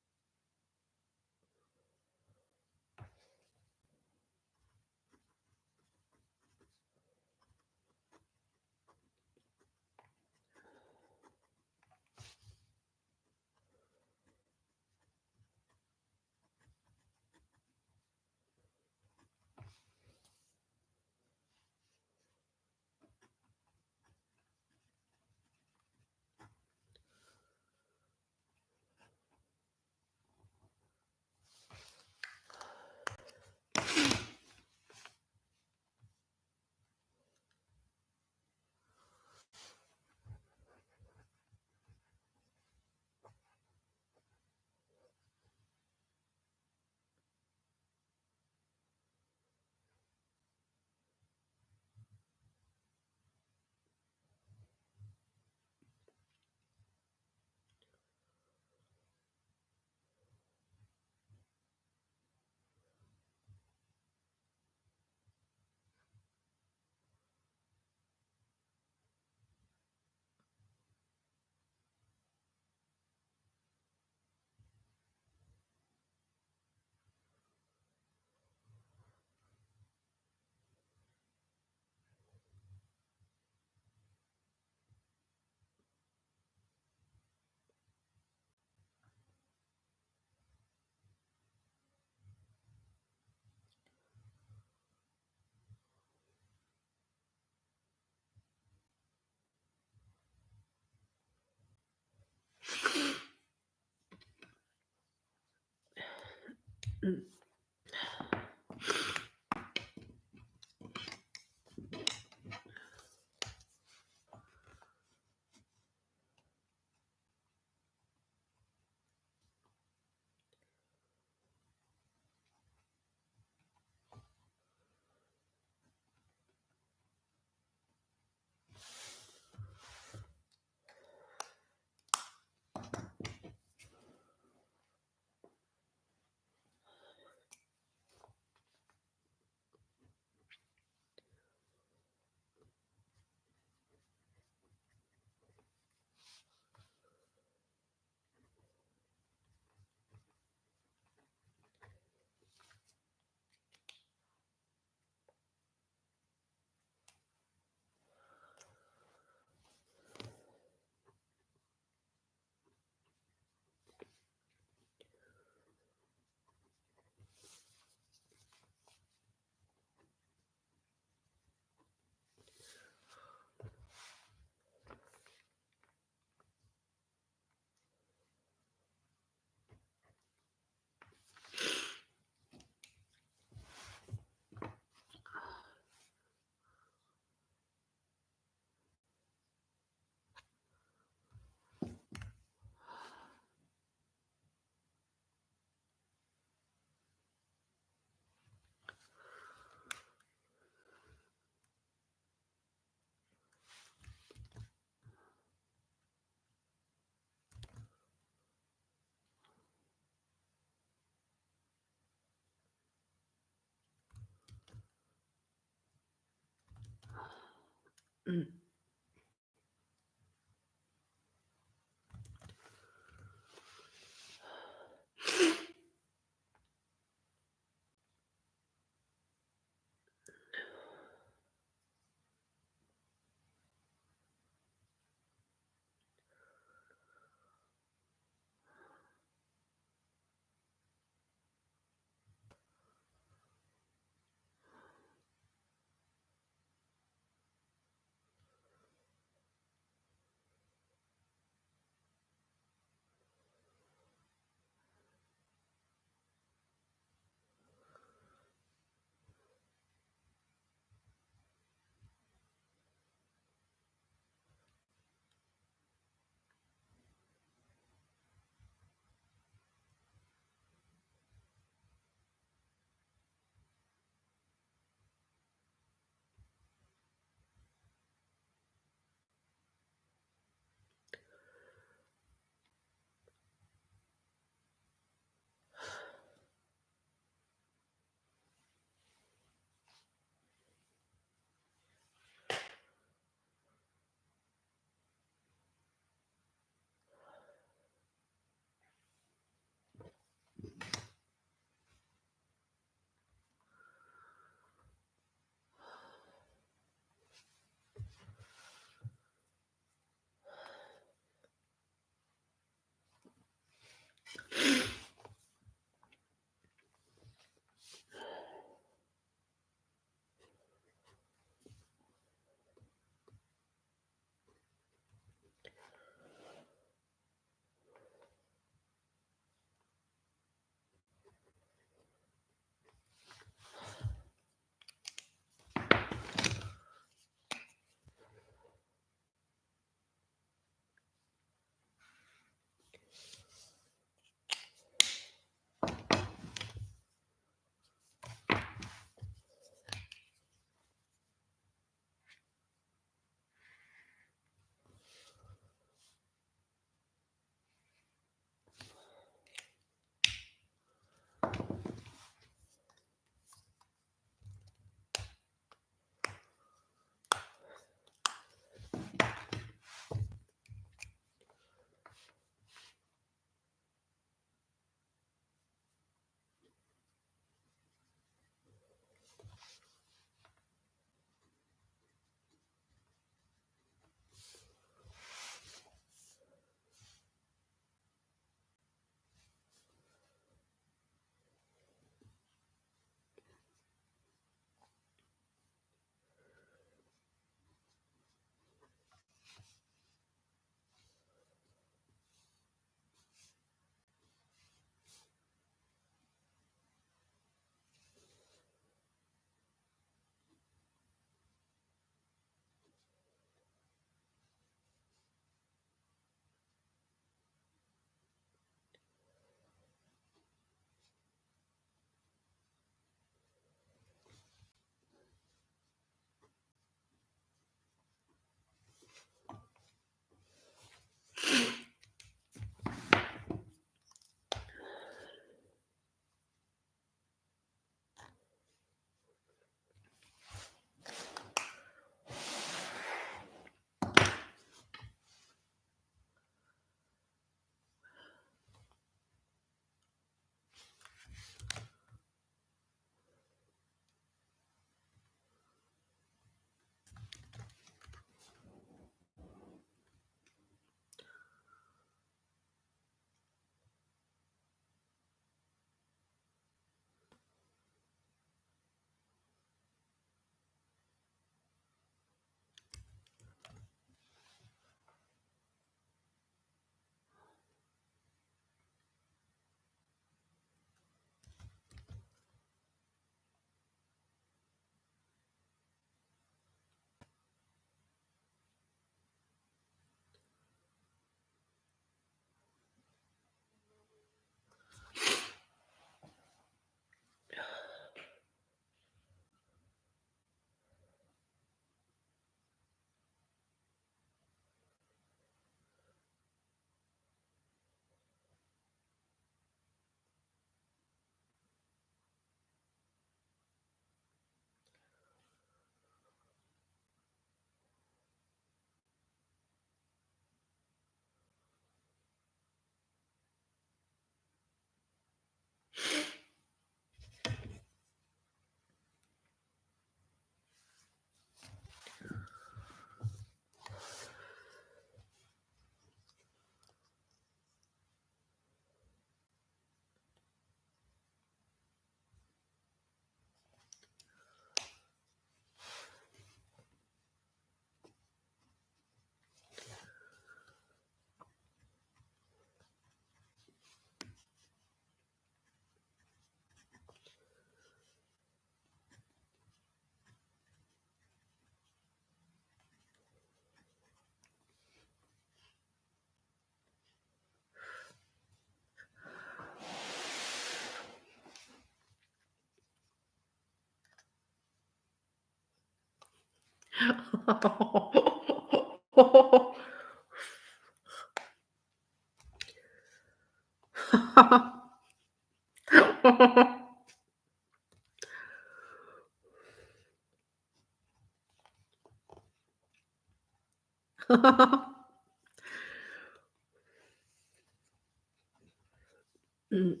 嗯。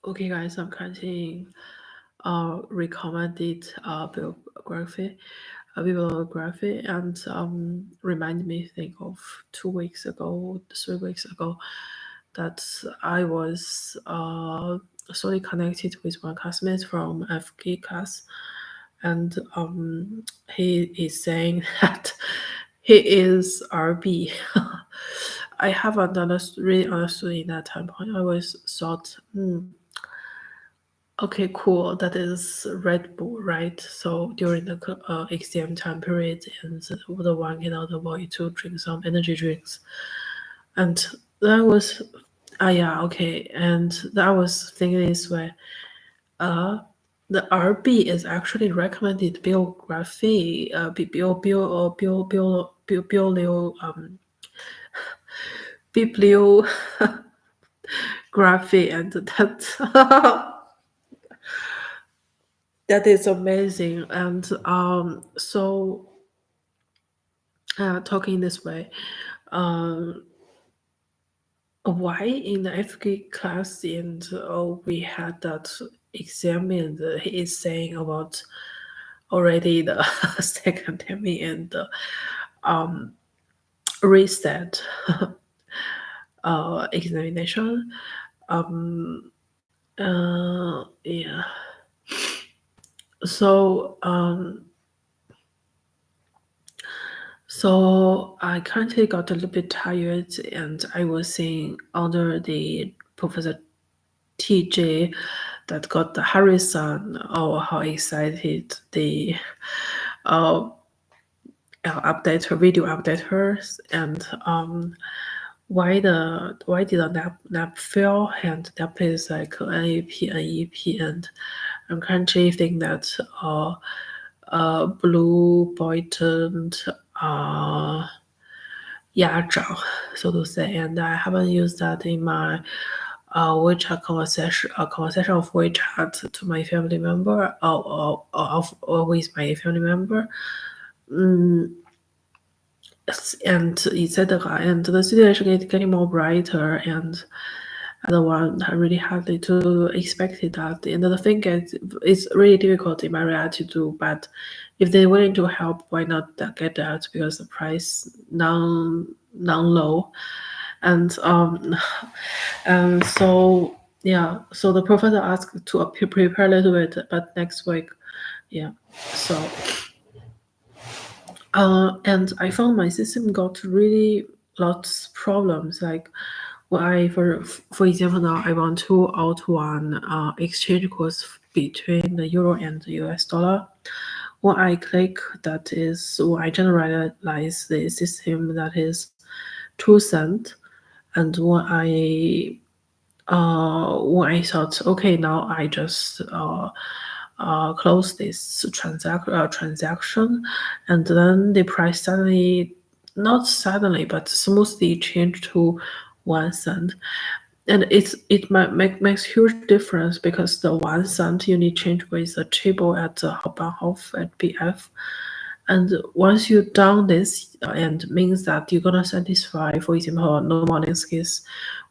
Okay, guys, I'm continuing recommended bibliography, and remind me think of 2 weeks ago, 3 weeks ago, that I was solely connected with one classmate from FK class, and he is saying that he is RB. I haven't really understood in that time point. I always thought, okay, cool. That is Red Bull, right? So during the exam time period, and the one can avoid to drink some energy drinks, and that was, yeah, okay, and that was thinking this way. The RB is actually recommended bibliography, bibliography, and that that is amazing. And so talking this way, um, why in the FK class, and we had that exam, and he is saying about already the second term and um, reset examination. Yeah. So so I currently got a little bit tired, and I was seeing under the Professor TJ that got the Harrison. Oh, how excited they uh, update her video update her, and why did the nap fail, and that plays like NEP, and I'm currently thinking that blue buttoned yeah, so to say, and I haven't used that in my WeChat conversation of WeChat to my family member, or with my family member, and etc. And the situation is getting more brighter, and the one I really hardly to expected that. And the thing is, it's really difficult in my reality to do, but if they're willing to help, why not get that? Because the price non low, and and so yeah, so the professor asked to prepare a little bit, but next week, yeah, so and I found my system got really lots problems. Like when for example, now I want to out one exchange course between the euro and the US dollar. When I click, that is when I generalize the system, that is 2 cent, and when I thought, okay, now I just close this transaction, and then the price suddenly, not suddenly, but smoothly changed to 1 cent. And it might makes huge difference, because the 1 cent you need change with the table at the Hauptbahnhof at BF. And once you done this, and means that you're gonna satisfy, for example, no morning skis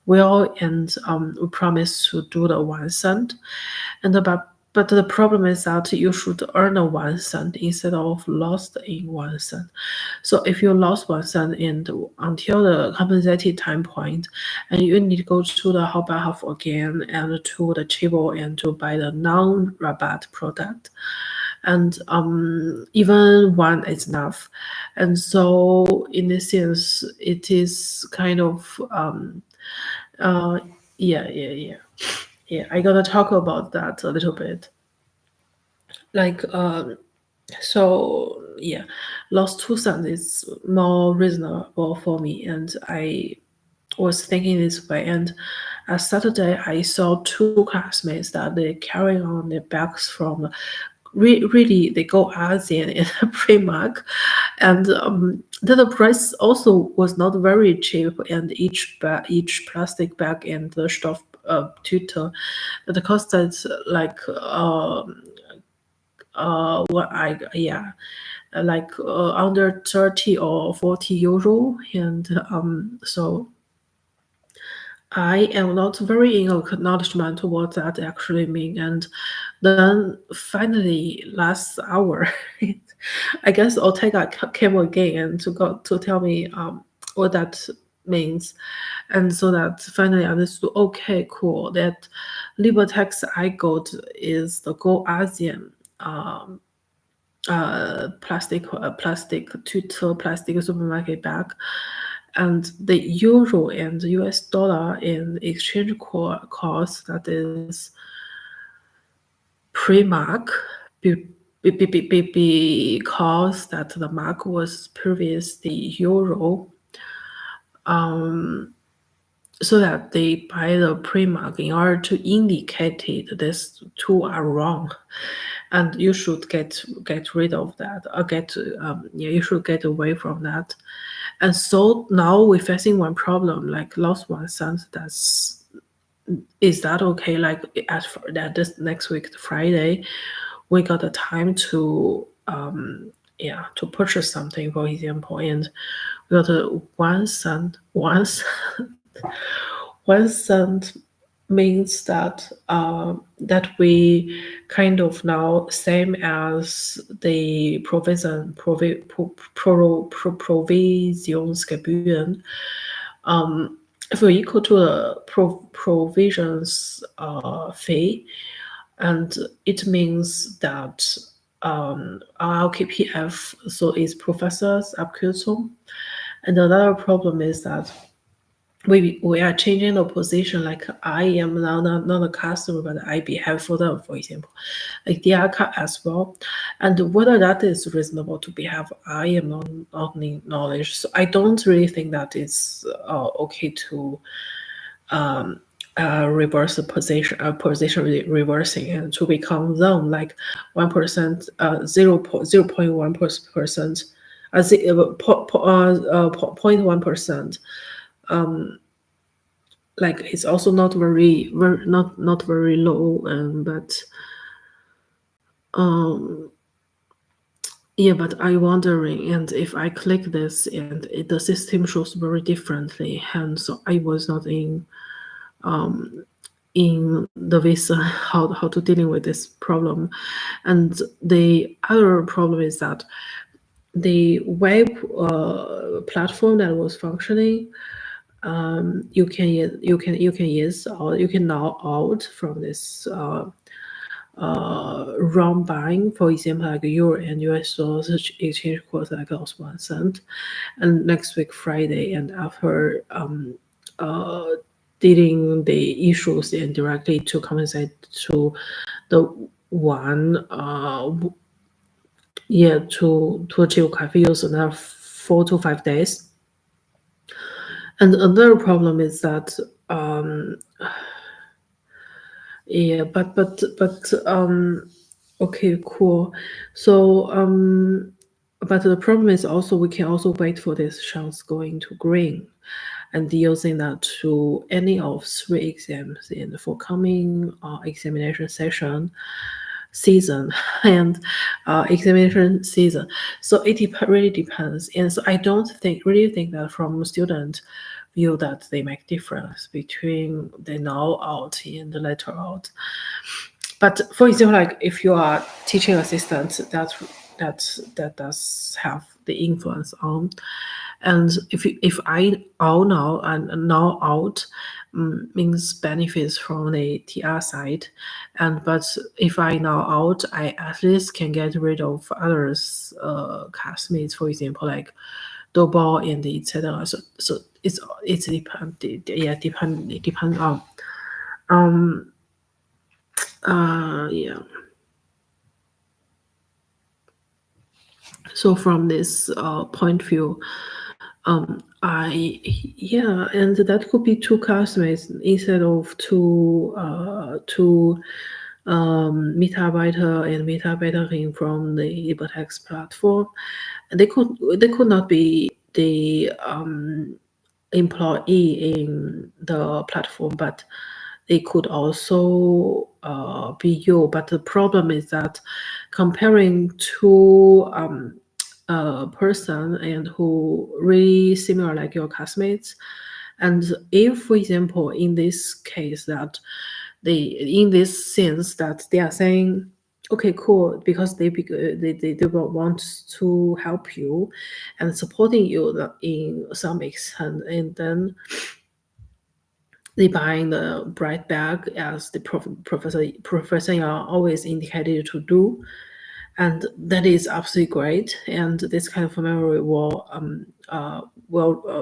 well, and we promise to do the 1 cent. And but the problem is that you should earn a 1 cent instead of lost in 1 cent. So if you lost 1 cent and until the compensated time point, and you need to go to the Hauptbahnhof again and to the table and to buy the non-rabatt product, and even one is enough. And so in this sense, it is kind of uh, yeah. I gotta talk about that a little bit. Like so yeah, lost 2 cents is more reasonable for me, and I was thinking this way. And Saturday I saw two classmates that they carrying on their bags from really they go ASEAN in a Primark, and the price also was not very cheap, and each plastic bag and the stuff tutor that costed like what I yeah like under 30 or 40 euro, and so I am not very in acknowledgement to what that actually mean. And then finally last hour, I guess Ortega came again to go to tell me what that means. And so that finally I understood, okay, cool, that LiberTex I got is the Go ASEAN plastic two plastic supermarket bag, and the euro and the US dollar in exchange cost that is pre-mark because that the mark was previously euro, so that they buy the pre-mark in order to indicate it these two are wrong, and you should get rid of that, or you should get away from that. And so now we're facing one problem, like last 1 cent. Is that okay? Like as for that, this next week Friday, we got the time to to purchase something, for example, and we got a 1 cent. 1 cent means that that we kind of now same as the Provisionsgebühren, if we're equal to the provisions fee, and it means that our KPF, so is Professors Abkürzung. And another problem is that we are changing the position, like I am now not a customer, but I behave for them, for example, like they are as well. And whether that is reasonable to behave, I am not in knowledge. So I don't really think that it's okay to reverse the position reversing, and to become them, like 1%, 0.1%, 0.1%. Like it's also not very not very low, but yeah, but I wondering, and if I click this and the system shows very differently, and so I was not in the visa how to dealing with this problem. And the other problem is that the web platform that was functioning, you can use, or you can now out from this wrong buying, for example, like euro and US dollars exchange cost like lost 1 cent, and next week Friday, and after dealing the issues and directly to compensate to the one to achieve Gefei-FIONA another 4 to 5 days. And another problem is that yeah, okay, cool. So but the problem is also we can also wait for this chance going to green, and using that to any of 3 exams in the forthcoming examination season and examination season. So it really depends, and so I don't really think that from student view that they make difference between the now out and the later out. But for example, like if you are teaching assistant, that does have the influence on. And if I out now and now out, means benefits from the TR side, and but if I now out, I at least can get rid of others classmates, for example, like double and etc. So it's depend on yeah. So from this point of view, and that could be 2 classmates instead of two Mitarbeiter and Mitarbeiterin from the LiberText platform. And they could not be the employee in the platform, but they could also be you. But the problem is that comparing two person and who really similar like your classmates, And if, for example, in this case that in this sense that they are saying, okay, cool, because they will want to help you and supporting you in some extent, and then they buying the bright bag as the professor are always indicated to do, and that is absolutely great. And this kind of memory will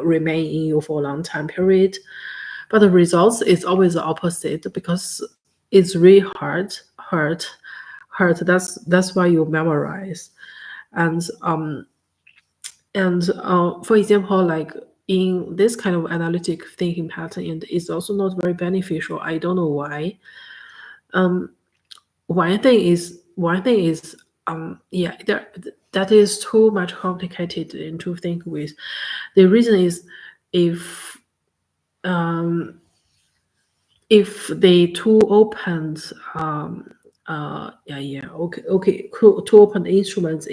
remain in you for a long time period. But the results is always the opposite because it's really hurt. That's why you memorize. And for example, like in this kind of analytic thinking pattern, and it's also not very beneficial. I don't know why. One thing is yeah, that is too much complicated and to think with. The reason is if if they too opened cool, to open instruments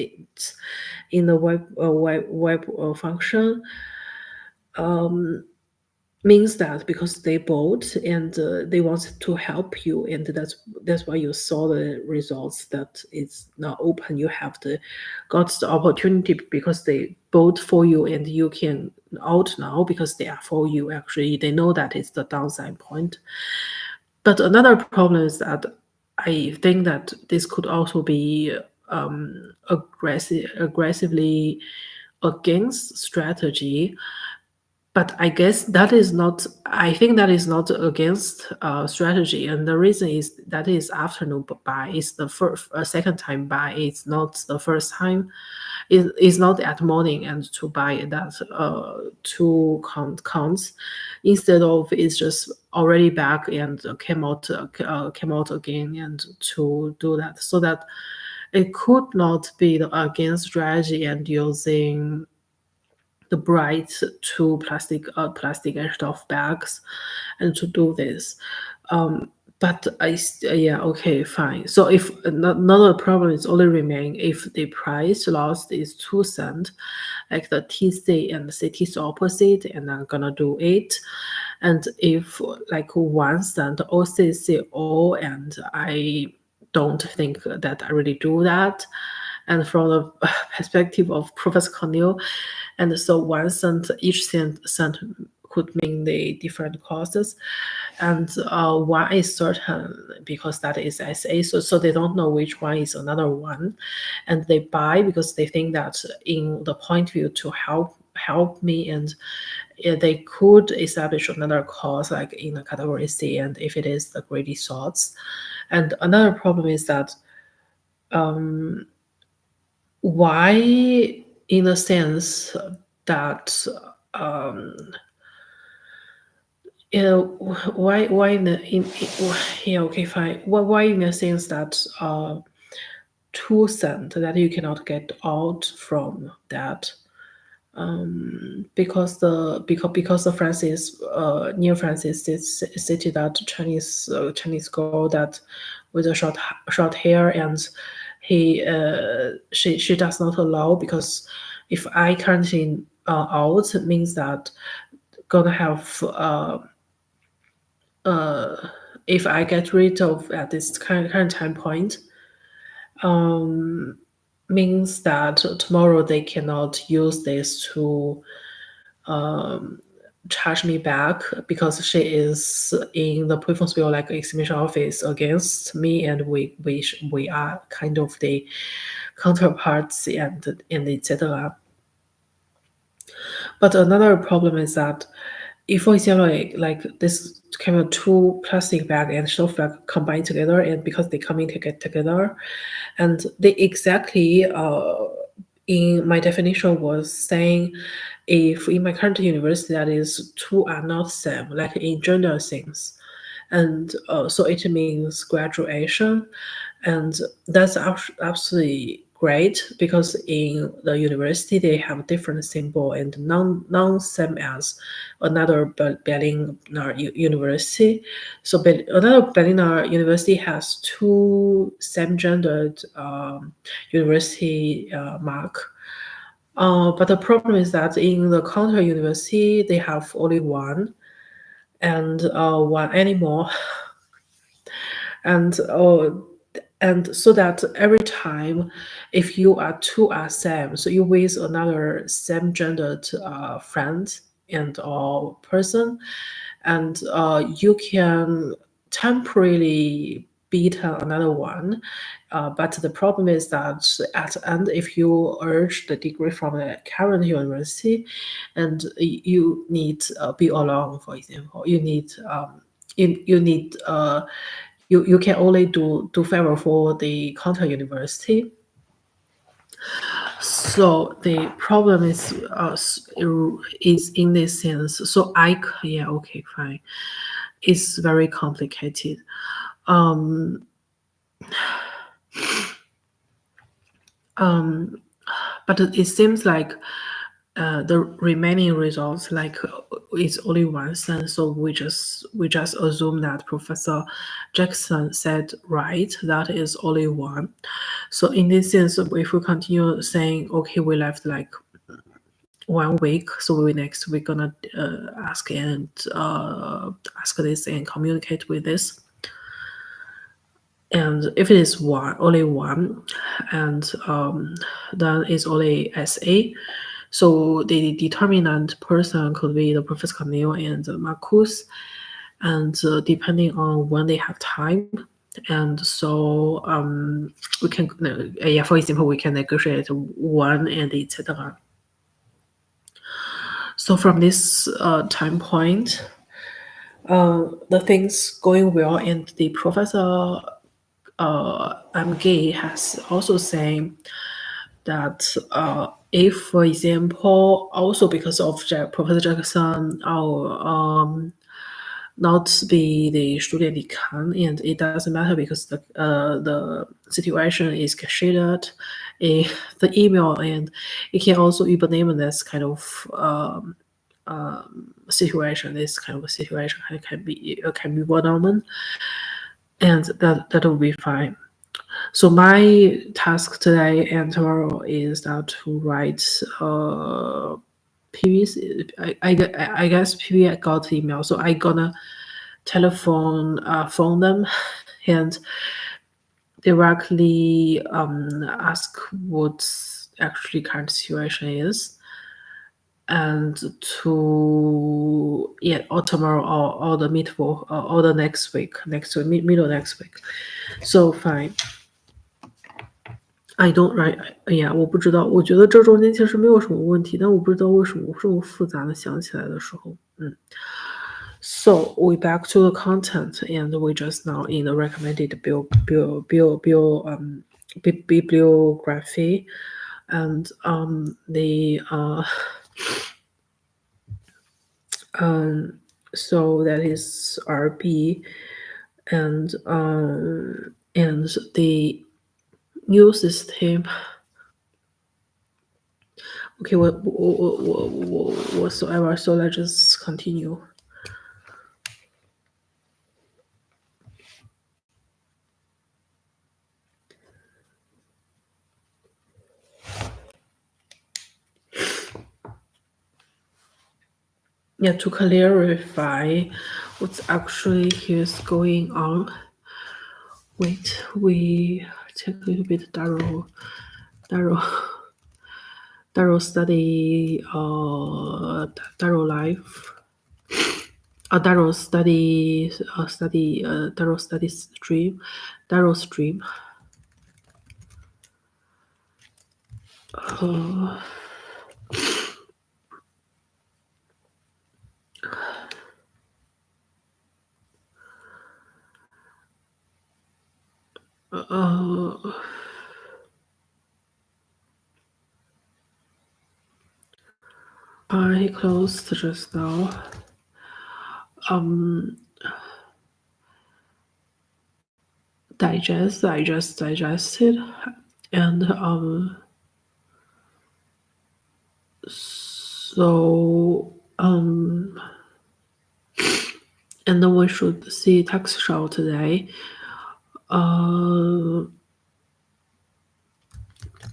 in the web function means that because they bought and they want to help you, and that's why you saw the results that it's not open. You have got the opportunity because they bought for you, and you can out now because they are for you. Actually, they know that it's the downside point. But another problem is that I think that this could also be aggressively against strategy. But I guess that is not. I think that is not against strategy, and the reason is that is afternoon buy. It's the first, second time buy. It's not the first time. It's not at morning and to buy that two counts. Instead of it's just already back and came out again and to do that, so that it could not be the against strategy and using the bright two plastic edged off bags and to do this. But yeah, okay, fine. So if another problem is only remain if the price lost is 2 cents, like the TC and the CT is opposite, and I'm gonna do it. And if like 1 cent OCCO, and I don't think that I really do that. And from the perspective of Professor Cornell, and so 1 cent each cent could mean the different costs. And one is certain because that is SA, so they don't know which one is another one, and they buy because they think that in the point of view to help me, and they could establish another cause like in the category C, and if it is the greedy thoughts. And another problem is that why, in a sense that why yeah, okay, fine. Why in a sense that 2 cent that you cannot get out from that, because the Francis near Francis stated that Chinese girl that with a short hair, and she does not allow, because if I currently out, it means that gonna have if I get rid of at this current time point, means that tomorrow they cannot use this to charge me back, because she is in the Prüfungsbüro like examination office against me, and we are kind of the counterparts and etc. But another problem is that if, for example, like this kind of two plastic bag and shelf bag combined together, and because they come in together, and they exactly in my definition was saying, if in my current university that is two are not same, like in gender things, and so it means graduation, and that's absolutely great, because in the university they have different symbol and non same as another Berliner university. So another Berliner university has two same gendered university mark. But the problem is that in the counter university, they have only one and one animal, and so that every time, if you are two are same, so you with another same gendered friend and or person, and you can temporarily beat another one. But the problem is that at the end, if you urge the degree from the current university, and you need be alone, for example, you need you need you can only do favor for the counter university. So the problem is in this sense. So yeah, okay, fine. It's very complicated. Um, but it seems like the remaining results like it's only one sense. So we just assume that Professor Jackson said right, that is only one. So in this sense, if we continue saying okay, we left like 1 week, so we next we're gonna ask ask this and communicate with this. And if it is only one, and then it's only SA. So the determinant person could be the Professor Camille and Marcus, and depending on when they have time. And so we can, yeah, for example, we can negotiate one and etc. So from this time point, the things going well, and the Professor MG has also saying that if, for example, also because of Professor Jackson, not be the student decaan, and it doesn't matter because the situation is cached, the email, and it can also übernehmen this kind of situation. This kind of situation can be übernommen, and that will be fine. So my task today and tomorrow is that to write PVs. I guess PV got email, so I gonna phone them and directly ask what actually current situation is, and to or tomorrow or the or the next week, middle next week. So fine. I don't right，哎呀，我不知道，我觉得这中间其实没有什么问题，但我不知道为什么这么复杂的想起来的时候，So we back to the content, and we just now in the recommended bibliography, and the so that is RB, and the new system. Okay, whatsoever. So let's just continue. Yeah, to clarify what's actually here's going on. Wait, we take a little bit Daro study Daro life. Daro study Daro study stream. Daro stream. I closed just now. I just digested, and so and then we should see text show today.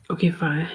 Okay, fine.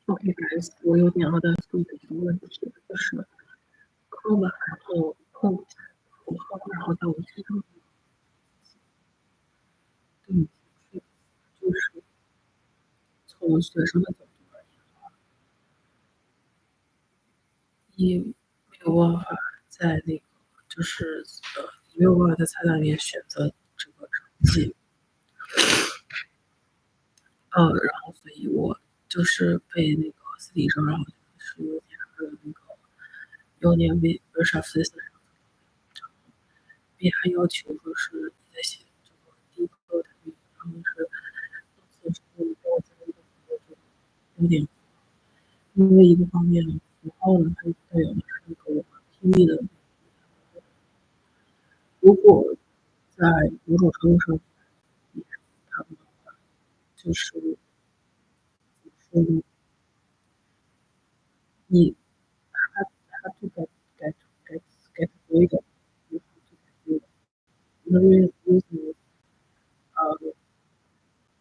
OK guys，我有点要再注意的一个问题，就是课完后碰以后，然后在我身上对，就是从学生的角度而言，你没有办法在那个就是你没有办法在菜单里面选择这个成绩，然后所以我就是被那个私底生，然后就是有点为 w o r s h o p system，并还要求说是你在写这个第一课的语，然后是到此之后给我加一个符号，就有点因为一个方面符号呢，它代表的是那个我们拼命的，如果在某种程度上，它们就是怎么说呢？你它就改规的，就改规的。那为什么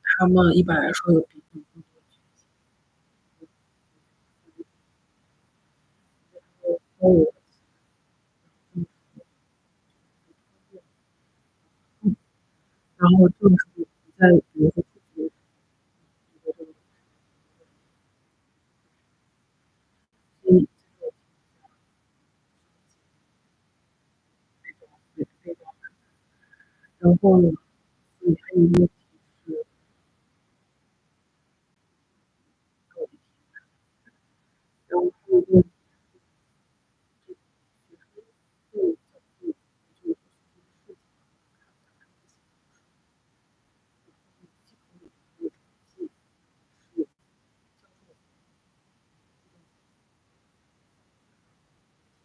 他们一般来说有比你更多的选择？我然后就是你在比如说自己的这个所以非常，然后呢，所以还有一个问题是，然后还有一个问题是，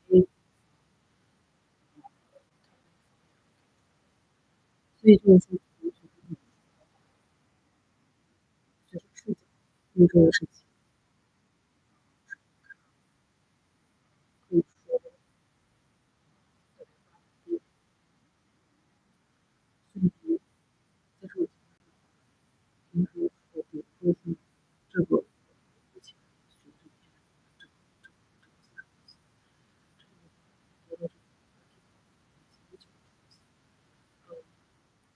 就是所以就是说，就是视角，因为这个事情可以说所以在这种情况下，比如说像这个目前学这边这个这个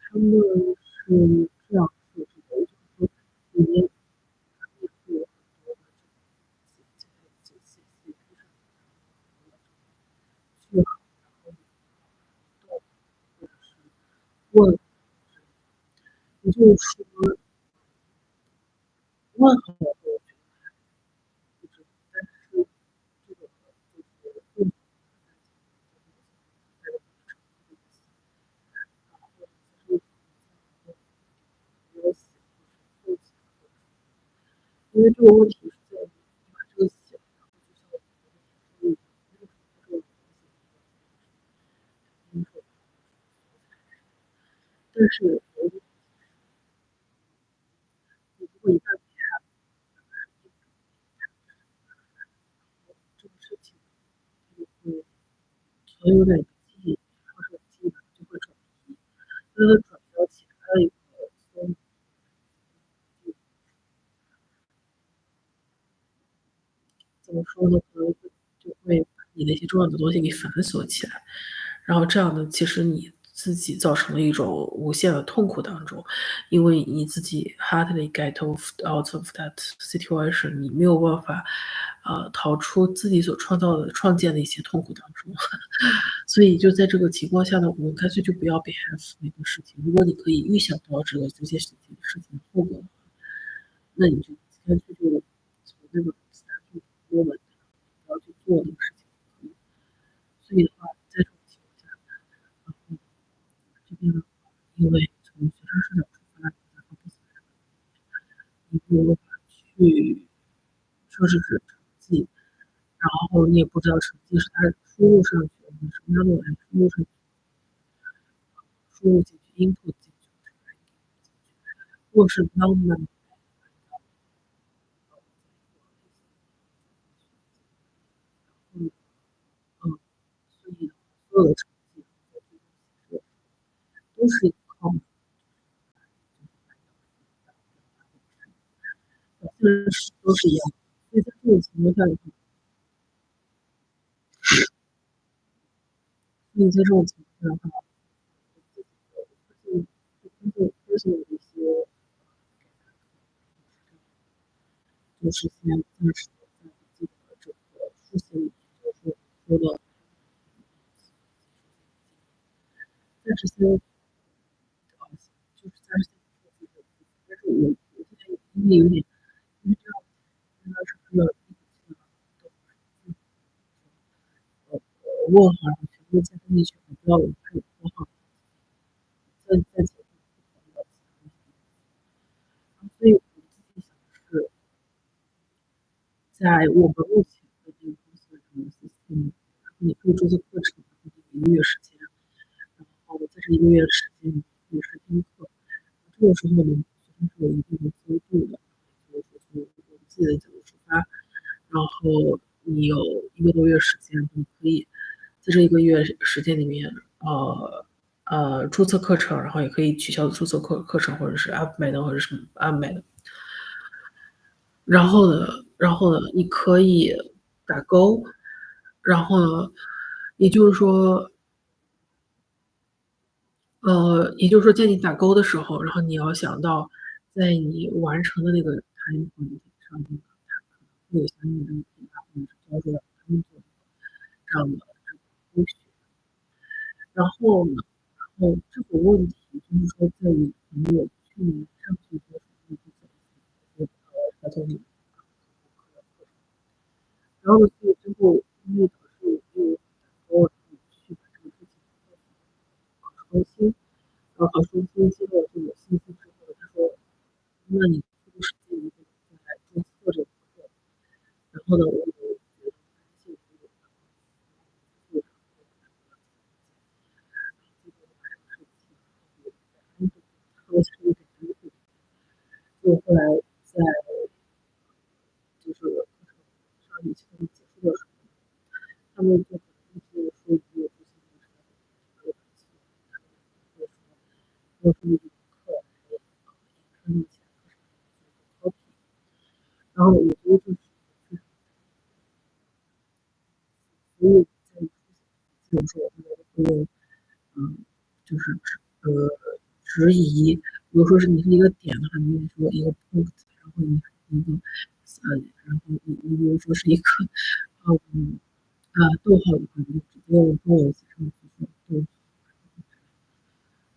他们是这样设置的，就是说里面会有很多的这个句号，然后动或者是问，也就是说问号我觉得不知道，但是这个就是问没有写，就是因为这个问题是在于你把这个写了，然后就像我们那个这个但是你如果一旦事情，它就会存有点记忆，然后这个记忆呢就会转移，它的转移到其他的一个搜怎么说呢？可能就会把你那些重要的东西给反锁起来，然后这样呢，其实你自己造成了一种无限的痛苦当中，因为你自己 hardly get out of that situation，你没有办法，逃出自己所创建的一些痛苦当中。所以就在这个情况下呢，我们干脆就不要 behave 那个事情。如果你可以预想到这些事情的后果的话，那你就干脆就从那个 starting moment 不要去做那个事情就可以。所以的话，在这种情况下，然后这边的话，因为从学生视角出发，然后不喜欢你没有办法去说是指成绩，然后你也不知道成绩是他输入上去的，什么样的来输入上去，输入进去，input 进去，如果是 non-math，嗯所以所有的成绩都是靠表现的都是一样的。所以在这种情况下的话，所以在这种情况下的话，发现有一些就是先暂时的在自己的这个书写里面，就是说的暂时先就是暂时先说自己的，但是我现在因为有点因为这样，应该是说问好，然后全部再跟进去，不要有太多哈，再解决不同的其他所以我自己想的是，在我们目前的这个公司的这个 system，然后你可以注册课程，然后给一个月时间，然后在这一个月的时间你可以试听课，这个时候呢，学生是有一定的自由度的，就是说从我们自己的角度出发，然后你有一个多月时间，你可以在这一个月时间里面，注册课程，然后也可以取消注册课程，或者是安排的，或者是安排的。然后呢，你可以打勾，然后呢，也就是说，在你打勾的时候，然后你要想到，在你完成的那个 time point 上面，它可能会有相应的评价，或者是标注了他们做的这样的这个勾选。然后呢，然后这个问题就是说，在于朋友去年上学的时候，他从你然后呢，所以最后因为导致我没有打勾，然后去把这个事情考试中心。然后考试中心接到这个信息之后，他说：“那你这个时间你可能再来注册这个课。”然后呢，我就觉得不太幸福，然后结果把这个事情然后就给安顿，就后来在就是课程上一期他们结束的时候，他们就可能一直说没有注册这个课程，没有说这个课来看目前课程的 copy，然后我觉得这是非常所以在这种时候，我会用嗯，就是质疑，比如说是你是一个点的话，你用说一个 point，然后你一个然后你比如说是一个嗯逗号的话，你就直接用中文写上去说逗号，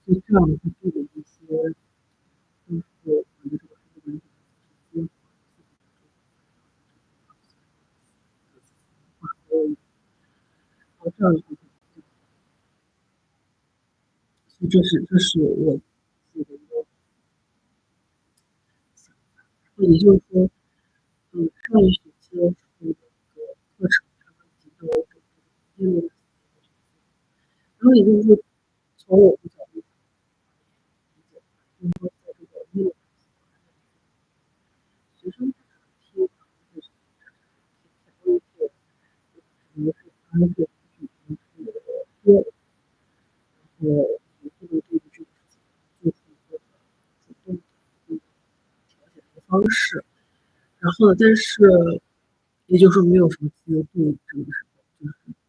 就这样的话，对的一些就是我们的这个数字文直接这样的话，所以这是我自己的一个想法。也就是说，上一学期的时候的一个课程，他们已经都应用了，然后也就是说，从我的角度理解，就是说，在这个应用学生听，就是是多我这个对这个做出一个主动的一个调解的一个方式。然后呢，但是也就是说没有什么自由度这个时候，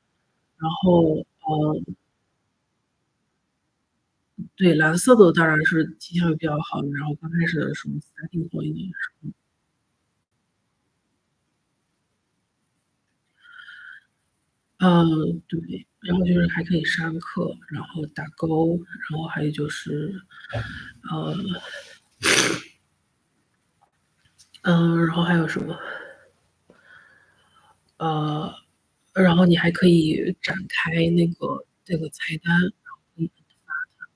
然后对蓝色的当然是绩效比较好的，然后刚开始的时候3定货应该是。对，然后就是还可以上课，然后打勾，然后还有就是，呃，然后还有什么？呃，然后你还可以展开这个菜单，然后可以发它，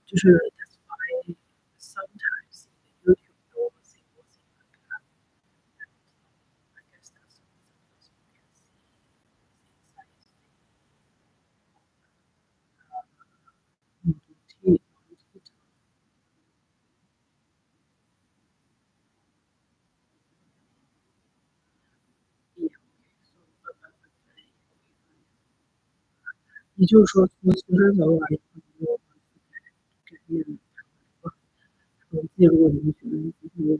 就是 that's why sometimes in the YouTube you will see like that. I guess that's the reason because you can see inside the也就是说，从学生角度来讲，没有办法改变他们的成绩。如果你们觉得你自己有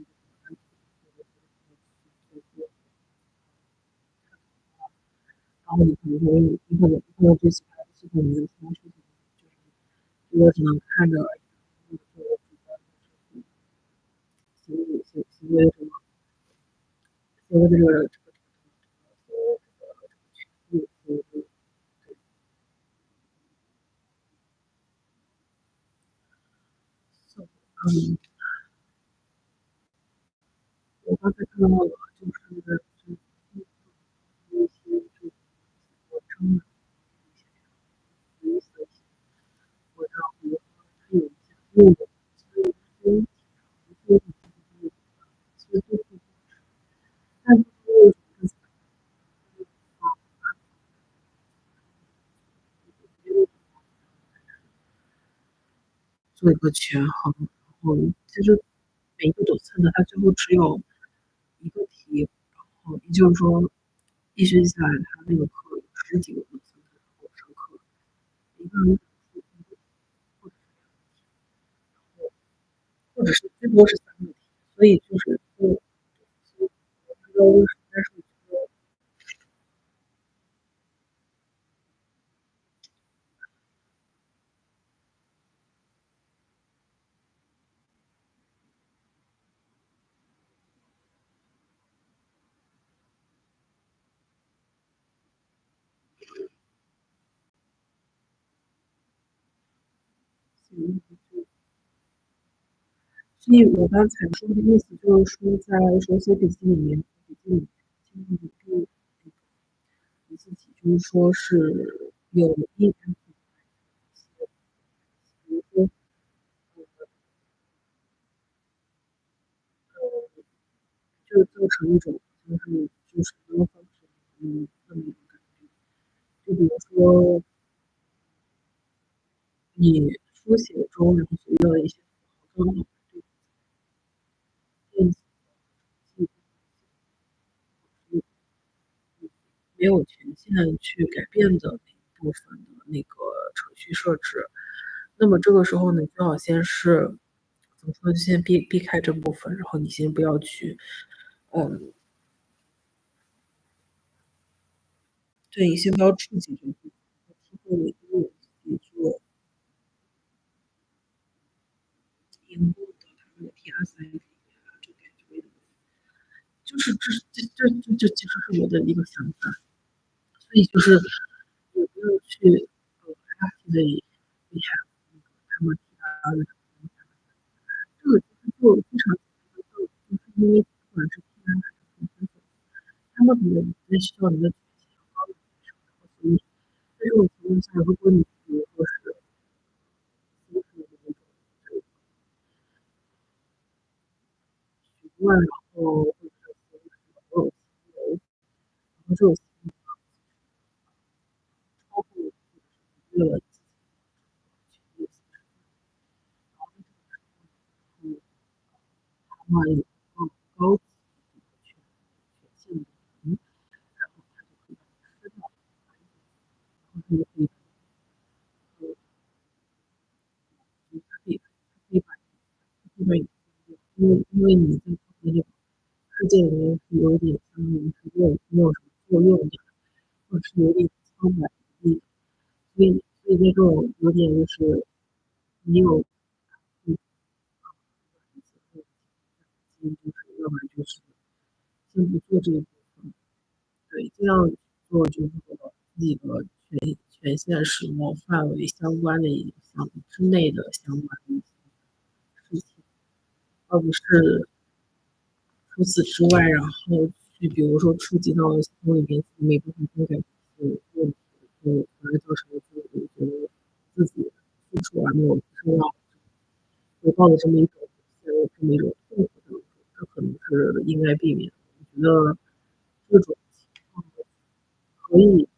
然后你可能会，你可能对其他系统没有什么事情，就是我只能看着行为什么行为的这个嗯，我刚才看到了，就是一些这个我称的有意思的一些文章，比如说它有一些用的其实非常其实都是但是为什么做一个权衡，然后其实每一个抖测呢，它最后只有一个题，然后也就是说，一学期下来，它那个课有10几个抖测，然后上课，一个人或者是最多是3个题，所以就是我不知道为什么，但是我觉得所以我刚才说的意思就是说，在手写笔记里面，笔记里面尽量的给你自己，就是说是有一点比如说就造成一种就是没有方式那么一种感觉。就比如说你书写中然后所遇到的一些符号，刚好对电子记没有权限去改变的那一部分的那个程序设置。那么这个时候呢，最好先是怎么说呢？先避开这部分，然后你先不要去，嗯，对，你先不要触及这个部分，之后你就有自己做荧幕的他们的 PSI 这感觉，就是这其实是我的一个想法，所以就是也不要去actively rehab 他们提到的这个其实就非常就是因为不管是 P I 还是分手，他们可能在需要你的决心要高于学生，然后所以在这种情况下，如果你比如说是就是的那种习惯，然后或者是所有行为，然后这种行为超过为了自己的权利，然后他们有更高高级的权限的人，然后他就可以把它吃掉，然后他就可以他可以把因为你在那个世界里面是有点相当于是没有什么作用的，或者是有点苍白无力的，所以那种有点就是没有嗯就是要不然就是先不做这一部分，对，这样做就是和自己的权限使用范围相关的一个项目之内的相关的一些事情，而不是除此之外，然后去比如说触及到系统里面每部分更改的问题，就反而造成了自己觉得自己付出而没有收到回报的这么一种陷入这么一种痛苦当中，这可能是应该避免的。我觉得这种情况可以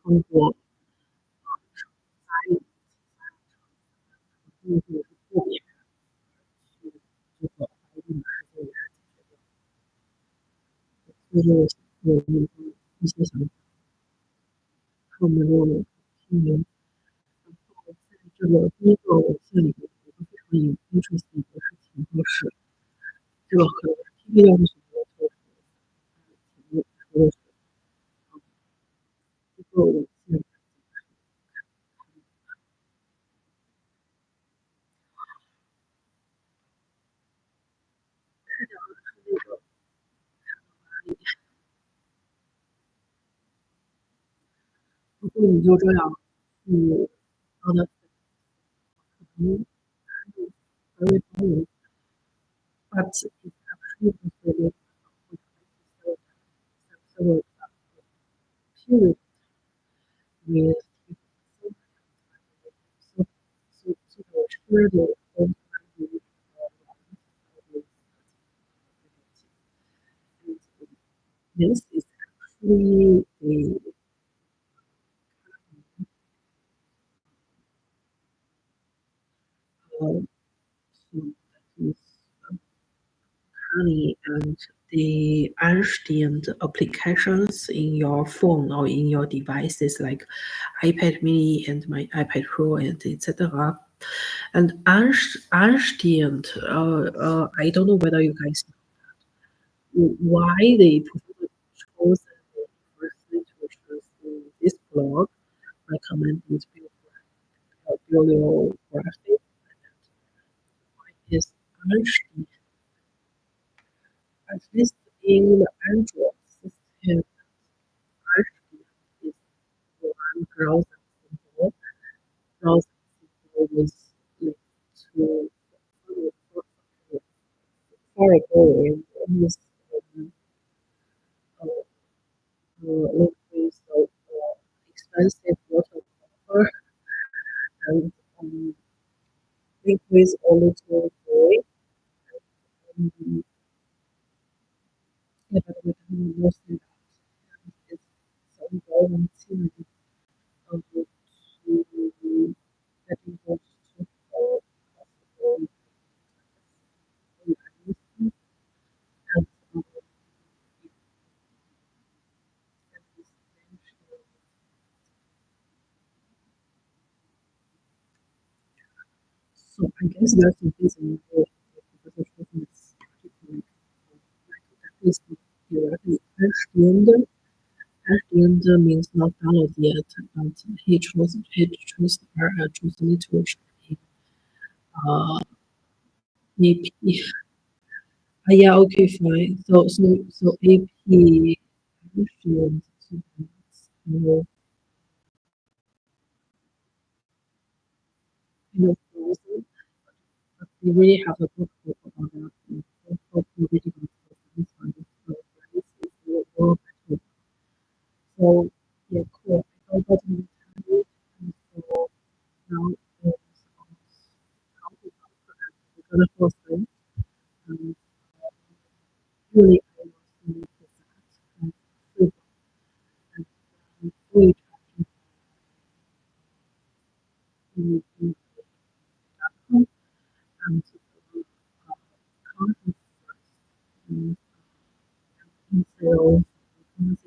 通过参与或者是豁免去这个一定的时间来解决掉。所以有一些想法，看我们的听明。然后在这个第一个文献里面，有一个非常有 interesting 的事情，就是这个可能是 P P 要是什么特殊的说的是这个文献是那个如果你就这样去让它可能还会帮你 but it's actually considered several period with so so the period of time this is actually the so that is honey and the understand applications in your phone or in your devices like iPad mini and my iPad Pro and etc. And understand, I don't know whether you guys know why they chosen the first literatures in this blog recommended bibliography is understand at least in the Android system is one browser symbol. Browser symbol was linked to far ago in almost uh, linked with expensive water cooler and linked with a little boy. And yeah, but we can mostly it's some volunteering to getting those to possible and so I guess there's a reason for Professor Schwartzman's particular like is directly Ashland means not download yet, but he chose her chose literature in AP. Yeah, okay, fine. So AP Ashland students know kind of frozen, but we really have a book about that. We hope we really got this one. So this is the world. So yeah, cool. I got to it. And so now it's how to we're gonna post it. And really I was really that and food and really trying to and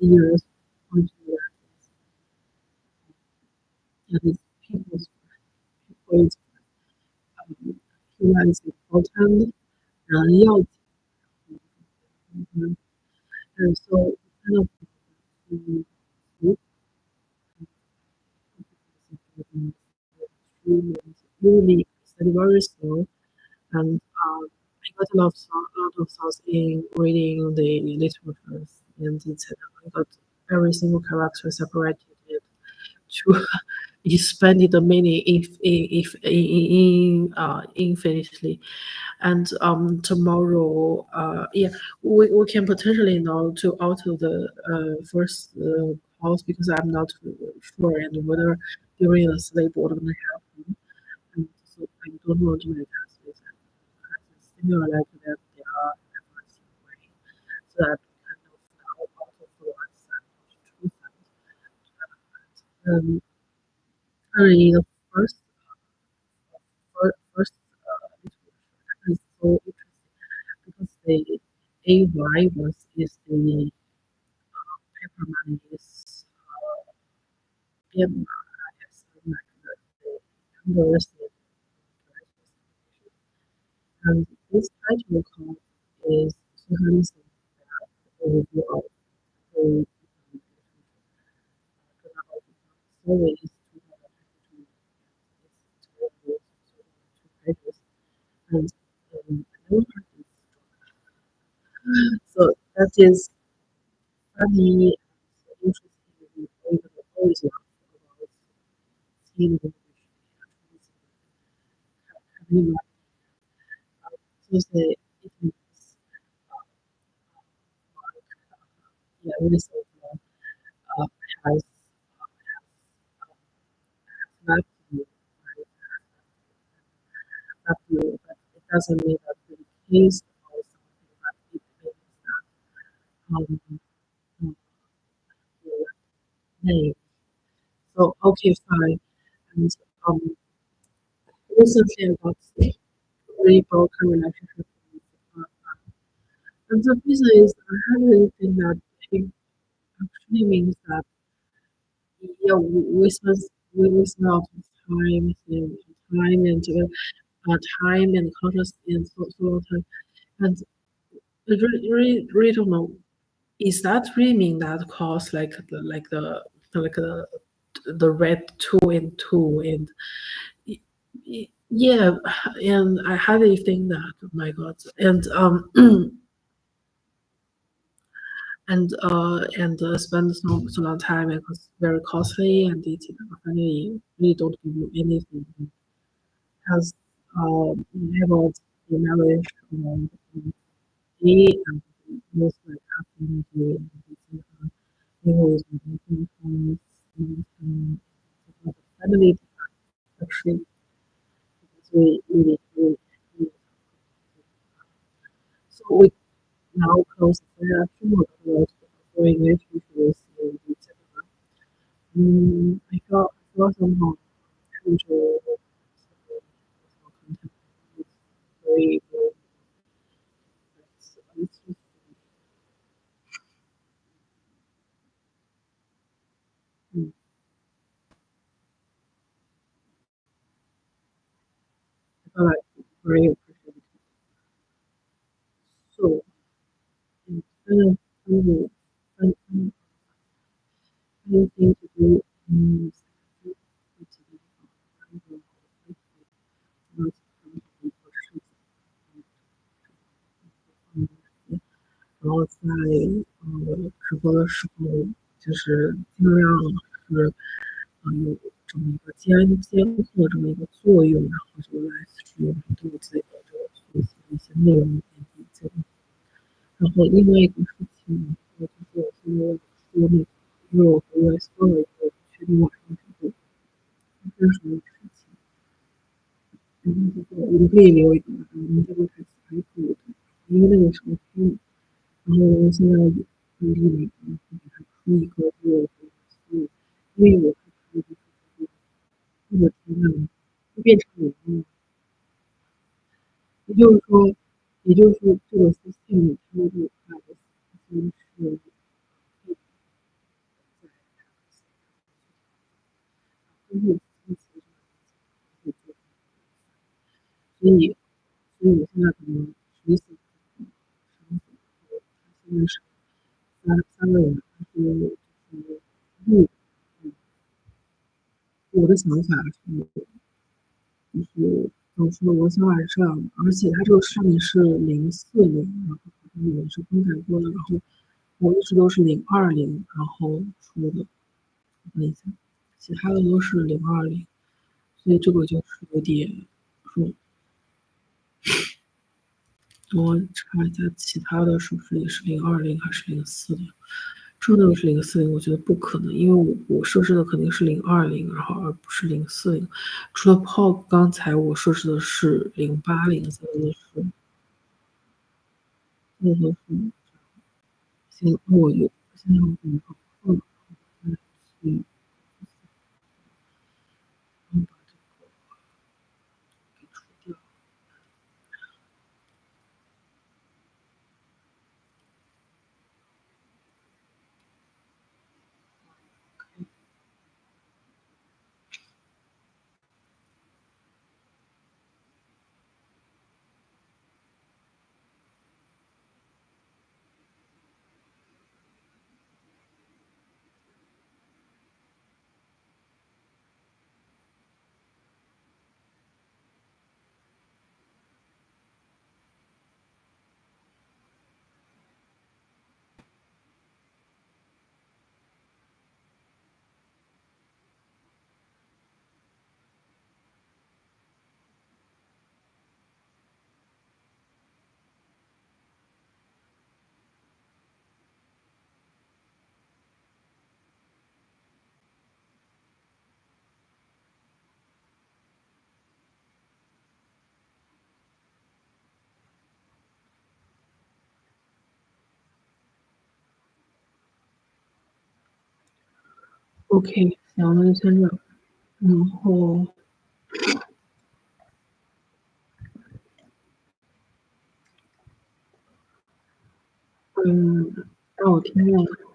years point to that is people's human is important and 要紧 and so kind of look really study very slow and I got a lot of thoughts in reading the literatures and I got every single character separated to expand the meaning if infinitely. And tomorrow, yeah, we can potentially now to alter the first house because I'm not sure and whether during the sleep what gonna happen. And so I don't want to make this similar like that they are everything way. So that kind of now out of the one side of two sides. Currently the first first is so interesting because the AY was is the paper money is Myanmar as like the numbers and this title called is Suhanism overview of the story is 2022 pages and another part is so that is funny and interesting and always laugh about seeing the having so the it is yeah really so uh, has left you left you but it doesn't mean that the case or something that it means that your name so okay fine and um recently I got a really broken relationship with and the reason is I have really think that it actually means that yeah, we spend a lot of time and time and conscious and so long time. And I really don't know. Is that really mean that cause like the red two and two and yeah, and I hardly think that. Oh my God, and spend so long time and it's very costly and it finally really don't give you anything. Has never the marriage he and most like after he was making friends and the family actually because we so we now close the two more close going relationships with each other. I felt somehow future content is very it's just mm, I felt like very appreciative. So and kind of anything to do in然后在直播的时候，就是尽量是有这么一个监控这么一个作用，然后就来去对自己的这个学习的一些内容进行理解。然后另外一个事情，就是我说那个，因为我和 US 做了一个确定晚上之后发生什么事情，然后就是我们可以留一个，然后我们这个台词还可以的，因为那个时候然后我现在也努力的给他出一个我因为我是这个题目就变成我了，也就是说，这个 system 它的这个 privacy 是所以我现在可能实习现在是3个人，但是就是录我的想法是，就是怎么说，我想法是这样的，而且它这个上面是040，然后好像也是更改过的，然后我一直都是020，然后出的，我看一下，其他的都是020，所以这个就是有点，说我查一下其他的是不是也是020还是040？这个是040，我觉得不可能，因为我设置的肯定是020，然后而不是040。除了 POG，刚才我设置的是080，这个都是行，我有现在我有一个 POG，去把这个给除掉。OK，行，那就先这样。然后，让我听听。